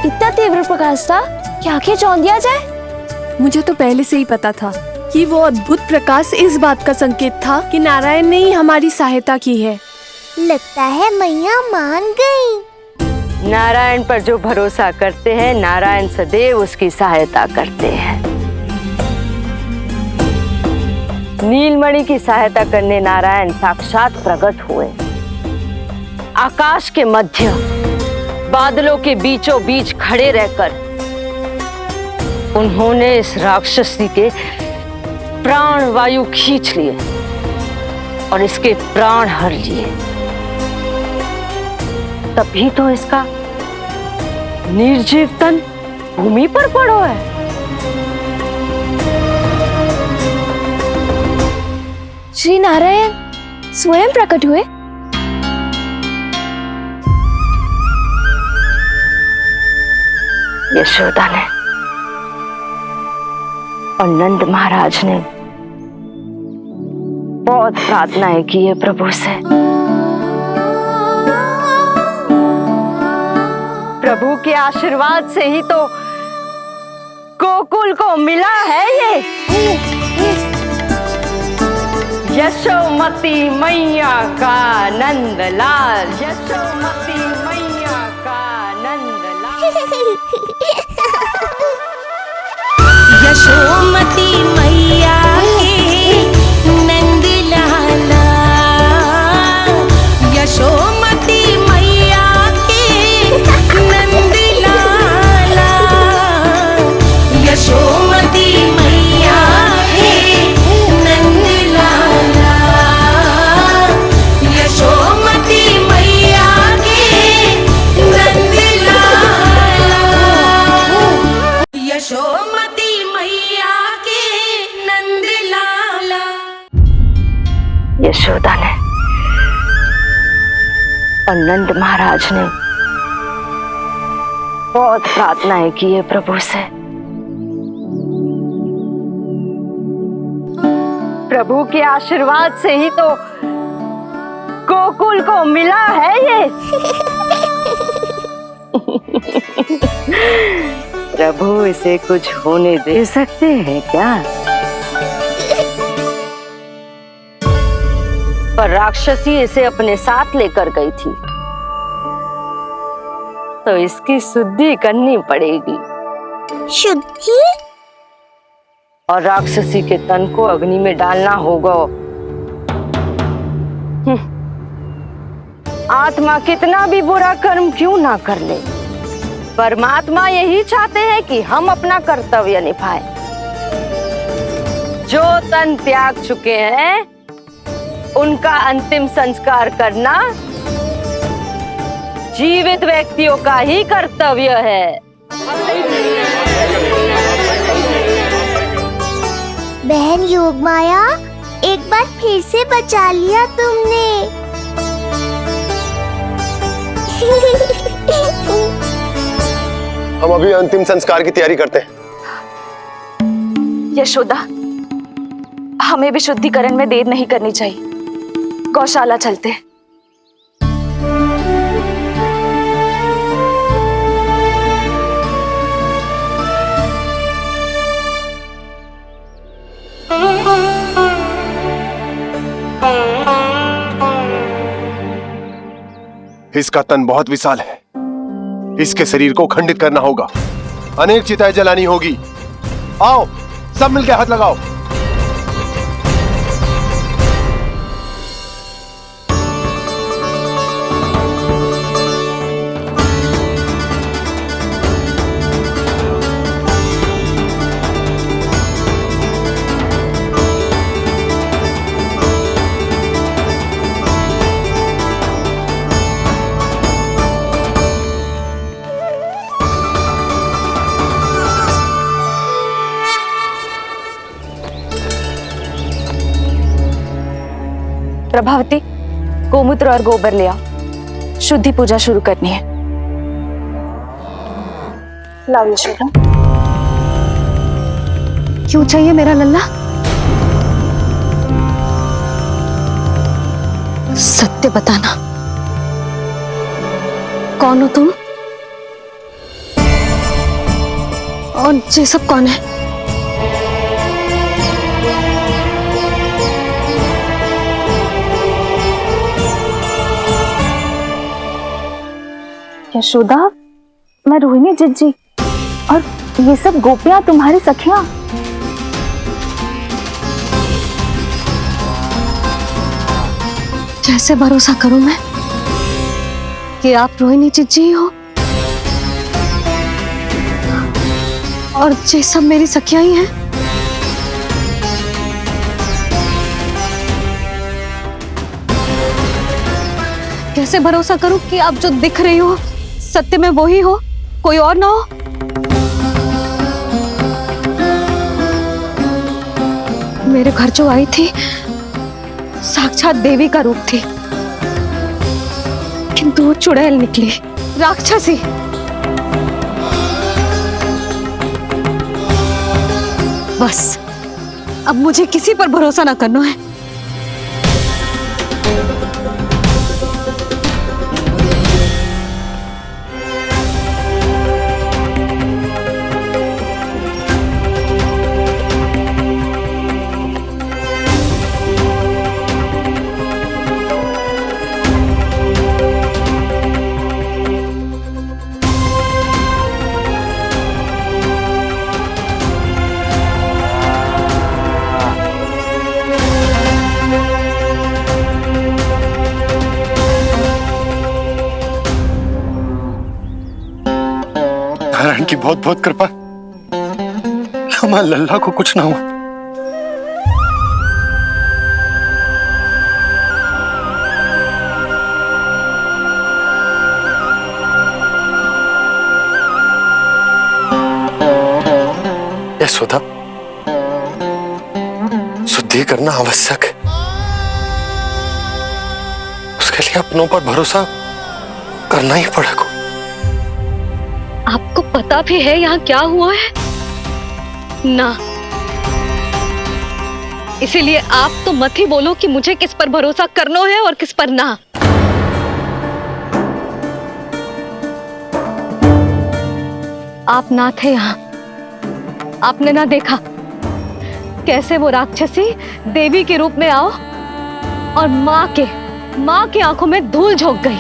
इतना तीव्र प्रकाश था कि आंखें चौंध दिया जाए। मुझे तो पहले से ही पता था कि वो अद्भुत प्रकाश इस बात का संकेत था कि नारायण ने ही हमारी सहायता की है। लगता है मैया मान गई। नारायण पर जो भरोसा करते हैं, नारायण सदैव उसकी सहायता करते हैं। नीलमणि की सहायता करने नारायण साक्षात प्रकट हुए। आकाश के मध्य बादलों के बीचों बीच खड़े रहकर उन्होंने इस राक्षसी के प्राण वायु खींच लिए और इसके प्राण हर लिए। तभी तो इसका निर्जीव तन भूमि पर पड़ो है। श्री नारायण स्वयं प्रकट हुए। यशोदा ने और नंद महाराज ने बहुत प्रार्थनाएं की है प्रभु से। प्रभु के आशीर्वाद से ही तो गोकुल को मिला है ये। यशोमती मैया का नंदलाल, यशोमती मैया का नंदलाल। यशोमती मैया के नंद लाला, यशोमती मैया के नंद लाला, यशोमती मैया के नंद मैया के नंद लाला। यशोदा ने और नंद महाराज ने बहुत प्रार्थनाएं की है प्रभु से। प्रभु के आशीर्वाद से ही तो गोकुल को मिला है ये। प्रभु इसे कुछ होने दे सकते हैं क्या? पर राक्षसी इसे अपने साथ लेकर गई थी, तो इसकी शुद्धि करनी पड़ेगी। शुद्धि? और राक्षसी के तन को अग्नि में डालना होगा। आत्मा कितना भी बुरा कर्म क्यों ना कर ले, परमात्मा यही चाहते हैं कि हम अपना कर्तव्य निभाएं। जो तन त्याग चुके हैं उनका अंतिम संस्कार करना जीवित व्यक्तियों का ही कर्तव्य है। बहन योगमाया, एक बार फिर से बचा लिया तुमने। हम अभी अंतिम संस्कार की तैयारी करते हैं। यशोदा, हमें भी शुद्धिकरण में देर नहीं करनी चाहिए। गौशाला चलते हैं। इसका तन बहुत विशाल है, इसके शरीर को खंडित करना होगा, अनेक चिताएं जलानी होगी। आओ सब मिलकर हाथ लगाओ। प्रभावती, गोमूत्र और गोबर ले आओ, शुद्धि पूजा शुरू करनी है। लाओ यशोदा। क्यों चाहिए मेरा लल्ला? सत्य बताना, कौन हो तुम और ये सब कौन है? यशोदा, मैं रोहिणी जिज्जी और ये सब गोपियां तुम्हारी सखियां। कैसे भरोसा करूं मैं कि आप रोहिणी जिज्जी ही हो और ये सब मेरी सखियां ही हैं? कैसे भरोसा करूं कि आप जो दिख रही हो सत्य में वो ही हो, कोई और ना हो? मेरे घर जो आई थी साक्षात देवी का रूप थी, किंतु वो चुड़ैल निकली, राक्षसी। बस अब मुझे किसी पर भरोसा ना करना है। नारायण की बहुत बहुत कृपा, हमारे लल्ला को कुछ ना हो। यशोदा, शुद्धि करना आवश्यक है। उसके लिए अपनों पर भरोसा करना ही पड़ेगा। आपको पता भी है यहाँ क्या हुआ है ना, इसीलिए आप तो मत ही बोलो कि मुझे किस पर भरोसा करना है और किस पर ना। आप ना थे यहाँ, आपने ना देखा कैसे वो राक्षसी देवी के रूप में आओ और माँ के आंखों में धूल झोंक गई।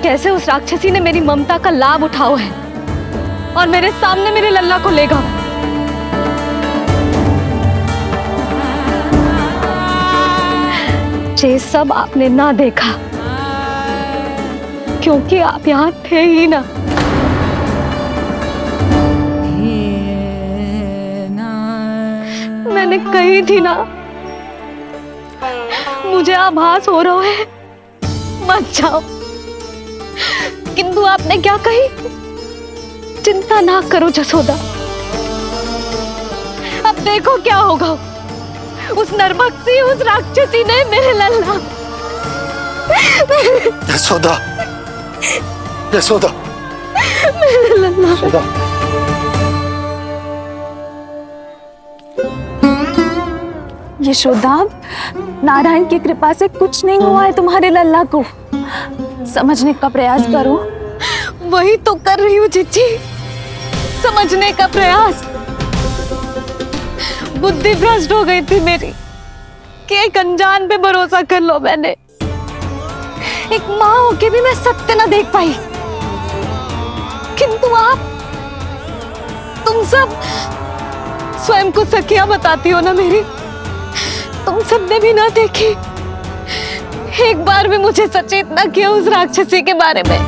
कैसे उस राक्षसी ने मेरी ममता का लाभ उठाओ है और मेरे सामने मेरे लल्ला को ले गया। ये सब आपने ना देखा क्योंकि आप यहाँ थे ही ना। मैंने कही थी ना, मुझे आभास हो रहा है मत जाओ, किंतु आपने क्या कही? चिंता ना करो जसोदा, अब देखो क्या होगा। उस नरभक्षी, उस राक्षसी ने मेरे लल्ला। यशोदा, यशोदा, मेरे लल्ला। यशोदा। यशोदा, नारायण की कृपा से कुछ नहीं हुआ है तुम्हारे लल्ला को। समझने का प्रयास करो। वही तो कर रही हूँ चिच्ची, समझने का प्रयास। बुद्धि भ्रष्ट हो गई थी मेरी कि एक अनजान पे भरोसा कर लो मैंने। एक माँ होके भी मैं सत्य ना देख पाई, किंतु आप, तुम सब स्वयं को सखिया बताती हो ना मेरी, तुम सबने भी ना देखी, एक बार भी मुझे सचेत ना किया उस राक्षसी के बारे में।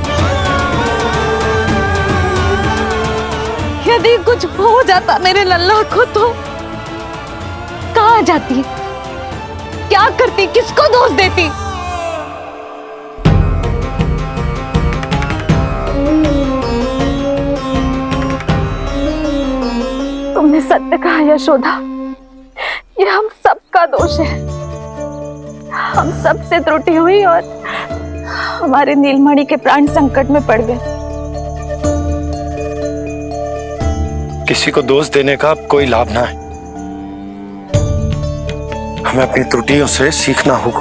यदि कुछ हो जाता मेरे लल्ला को तो कहाँ जाती, क्या करती, किसको दोष देती? तुमने सत्य कहा यशोदा, ये हम सबका दोष है। हम सब से त्रुटि हुई और हमारे नीलमणि के प्राण संकट में पड़ गए। किसी को दोष देने का कोई लाभ ना है। हमें अपनी त्रुटियों से सीखना होगा।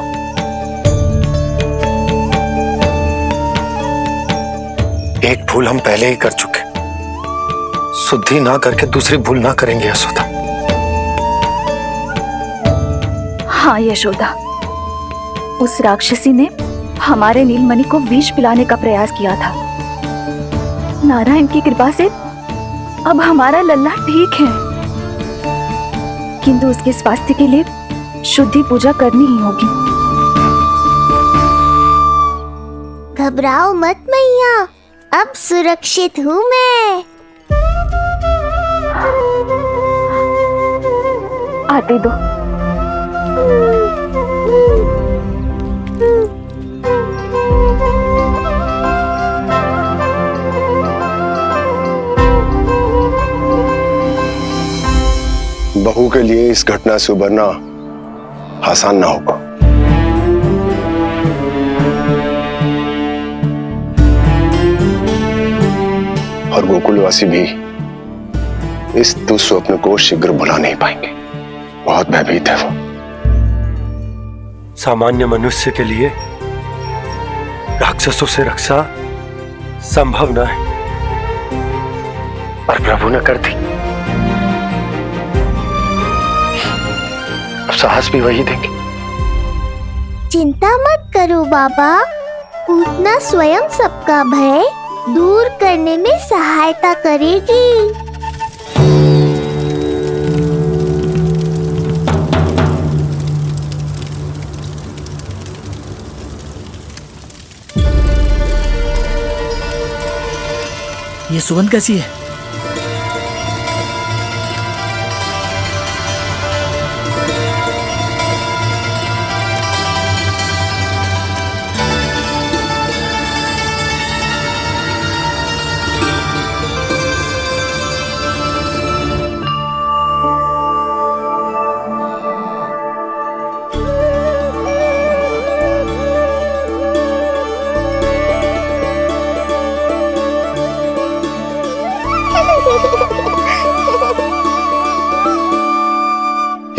एक भूल हम पहले ही कर चुके, शुद्धि ना करके दूसरी भूल ना करेंगे यशोदा। हाँ यशोदा, उस राक्षसी ने हमारे नीलमणि को विष पिलाने का प्रयास किया था। नारायण की कृपा से अब हमारा लल्ला ठीक है, किंतु उसके स्वास्थ्य के लिए शुद्धि पूजा करनी ही होगी। घबराओ मत मैया, अब सुरक्षित हूँ मैं। आते दो। बहू के लिए इस घटना से उबरना आसान ना होगा। और गोकुलवासी भी इस दुस्वप्न को शीघ्र भुला नहीं पाएंगे। बहुत भयभीत है वो। सामान्य मनुष्य के लिए राक्षसों से रक्षा संभव न है, पर प्रभु ने कर दी। अब साहस भी वही देंगे। चिंता मत करो बाबा, पूतना स्वयं सबका भय दूर करने में सहायता करेगी। ये सुगंध कैसी है?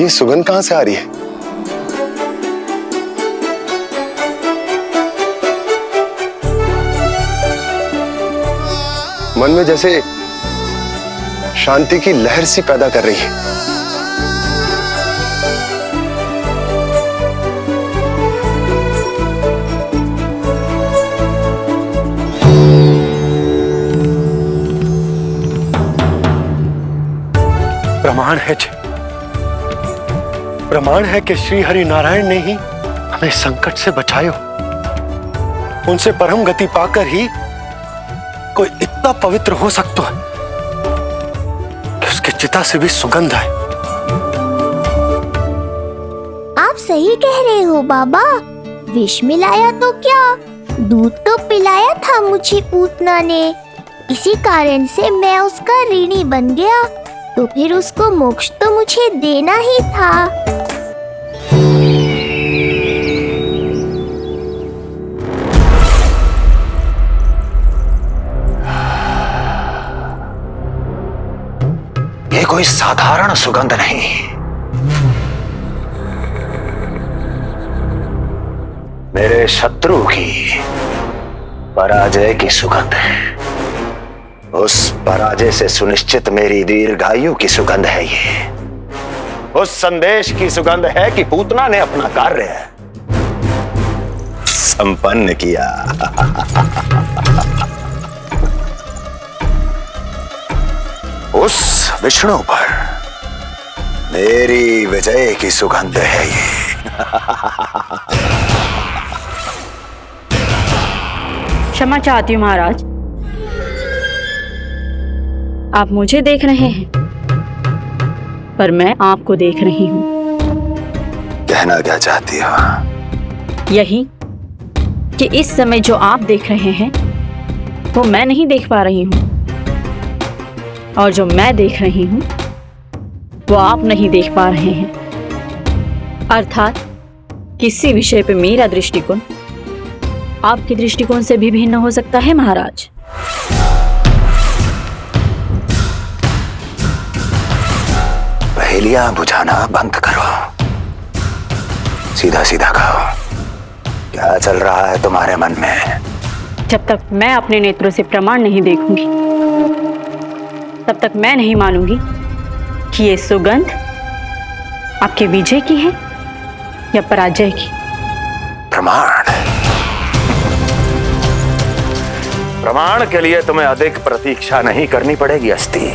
ये सुगंध कहां से आ रही है? मन में जैसे शांति की लहर सी पैदा कर रही है। प्रमाण है कि श्री हरि नारायण ने ही हमें संकट से बचायो। उनसे परम गति पाकर ही कोई इतना पवित्र हो सकता है कि उसकी चिता से भी सुगंध है। आप सही कह रहे हो बाबा। विष मिलाया तो क्या, दूध तो पिलाया था मुझे पूतना ने। इसी कारण से मैं उसका ऋणी बन गया, तो फिर उसको मोक्ष तो मुझे देना ही था। ये कोई साधारण सुगंध नहीं, मेरे शत्रु की पराजय की सुगंध है। उस पराजय से सुनिश्चित मेरी दीर्घायु की सुगंध है ये। उस संदेश की सुगंध है कि पूतना ने अपना कार्य संपन्न किया। उस विष्णु पर मेरी विजय की सुगंध है ये। क्षमा चाहती हूँ महाराज, आप मुझे देख रहे हैं पर मैं आपको देख रही हूँ। कहना क्या चाहती हो? यही कि इस समय जो आप देख रहे हैं वो मैं नहीं देख पा रही हूँ, और जो मैं देख रही हूँ वो आप नहीं देख पा रहे हैं। अर्थात किसी विषय पे मेरा दृष्टिकोण आपके दृष्टिकोण से भी भिन्न हो सकता है महाराज। पहेलियां बुझाना बंद करो, सीधा सीधा कहो, क्या चल रहा है तुम्हारे मन में? जब तक मैं अपने नेत्रों से प्रमाण नहीं देखूंगी तब तक मैं नहीं मानूंगी कि ये सुगंध आपके विजय की है या पराजय की। प्रमाण के लिए तुम्हें अधिक प्रतीक्षा नहीं करनी पड़ेगी अस्ति।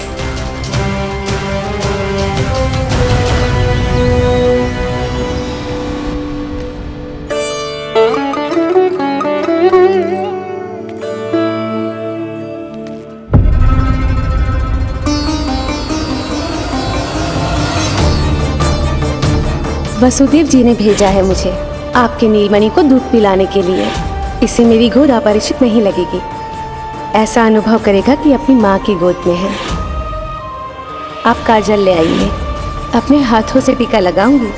वसुदेव जी ने भेजा है मुझे आपके नीलमणि को दूध पिलाने के लिए। इससे मेरी गोद अपरिचित नहीं लगेगी, ऐसा अनुभव करेगा कि अपनी माँ की गोद में है। आप काजल ले आइए, अपने हाथों से टीका लगाऊंगी।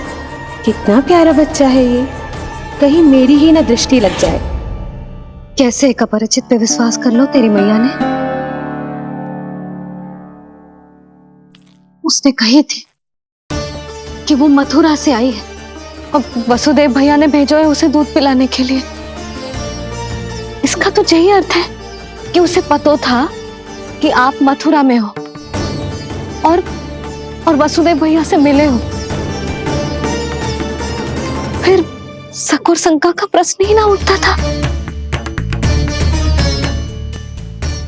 कितना प्यारा बच्चा है ये, कहीं मेरी ही ना दृष्टि लग जाए। कैसे एक अपरिचित पे विश्वास कर लो तेरी मैया ने? उसने कही थी कि वो मथुरा से आई है और वसुदेव भैया ने भेजा है उसे दूध पिलाने के लिए। इसका तो यही अर्थ है कि उसे पता था कि आप मथुरा में हो और वसुदेव भैया से मिले हो। फिर शक और शंका का प्रश्न ही ना उठता था।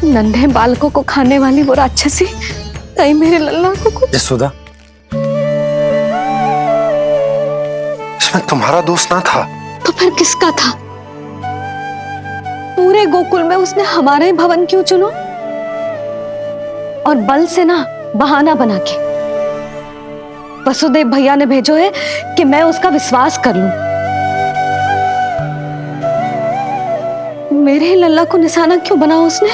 नन्हे बालकों को खाने वाली वो राक्षसी कहीं मेरे लल्ला को यशोदा, इसमें तुम्हारा दोष ना था। तो फिर किसका था? पूरे गोकुल में उसने हमारा ही भवन क्यों चुनो? और बल से ना बहाना बना के वसुदेव भैया ने भेजो है कि मैं उसका विश्वास कर लूं। मेरे ही लल्ला को निशाना क्यों बनाया उसने?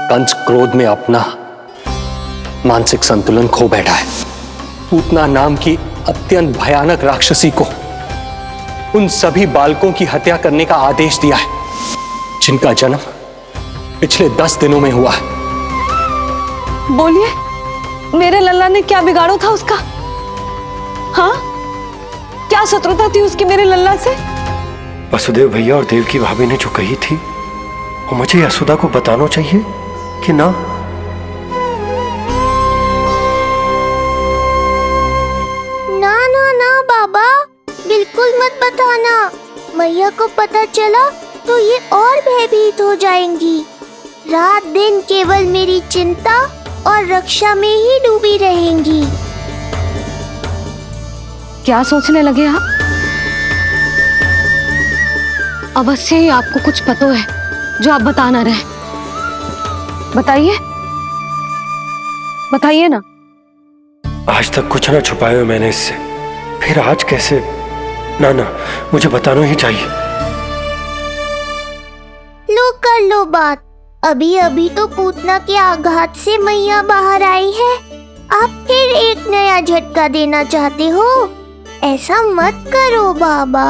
कंस क्रोध में अपना मानसिक संतुलन खो बैठा है। पूतना नाम की अत्यंत भयानक राक्षसी को उन सभी बालकों की हत्या करने का आदेश दिया है जिनका जन्म पिछले 10 दिनों में हुआ है। बोलिए, मेरे लल्ला ने क्या बिगाड़ो था उसका? हाँ, क्या शत्रुता थी उसकी मेरे लल्ला से? वसुदेव भैया और देवकी भाभी ने जो कही थी वो मुझे यशोदा को बताना चाहिए कि ना? ना ना ना बाबा, बिल्कुल मत बताना। मैया को पता चला तो ये और भयभीत हो जाएंगी। रात दिन केवल मेरी चिंता और रक्षा में ही डूबी रहेंगी। क्या सोचने लगे आप? अवश्य ही आपको कुछ पता है जो आप बता ना रहे। बताइए, बताइए ना। आज तक कुछ ना छुपाया मैंने इससे, फिर आज कैसे? ना ना, मुझे बताना ही चाहिए। लो कर लो बात। अभी अभी तो पूतना के आघात से मैया बाहर आई है, आप फिर एक नया झटका देना चाहते हो? ऐसा मत करो बाबा।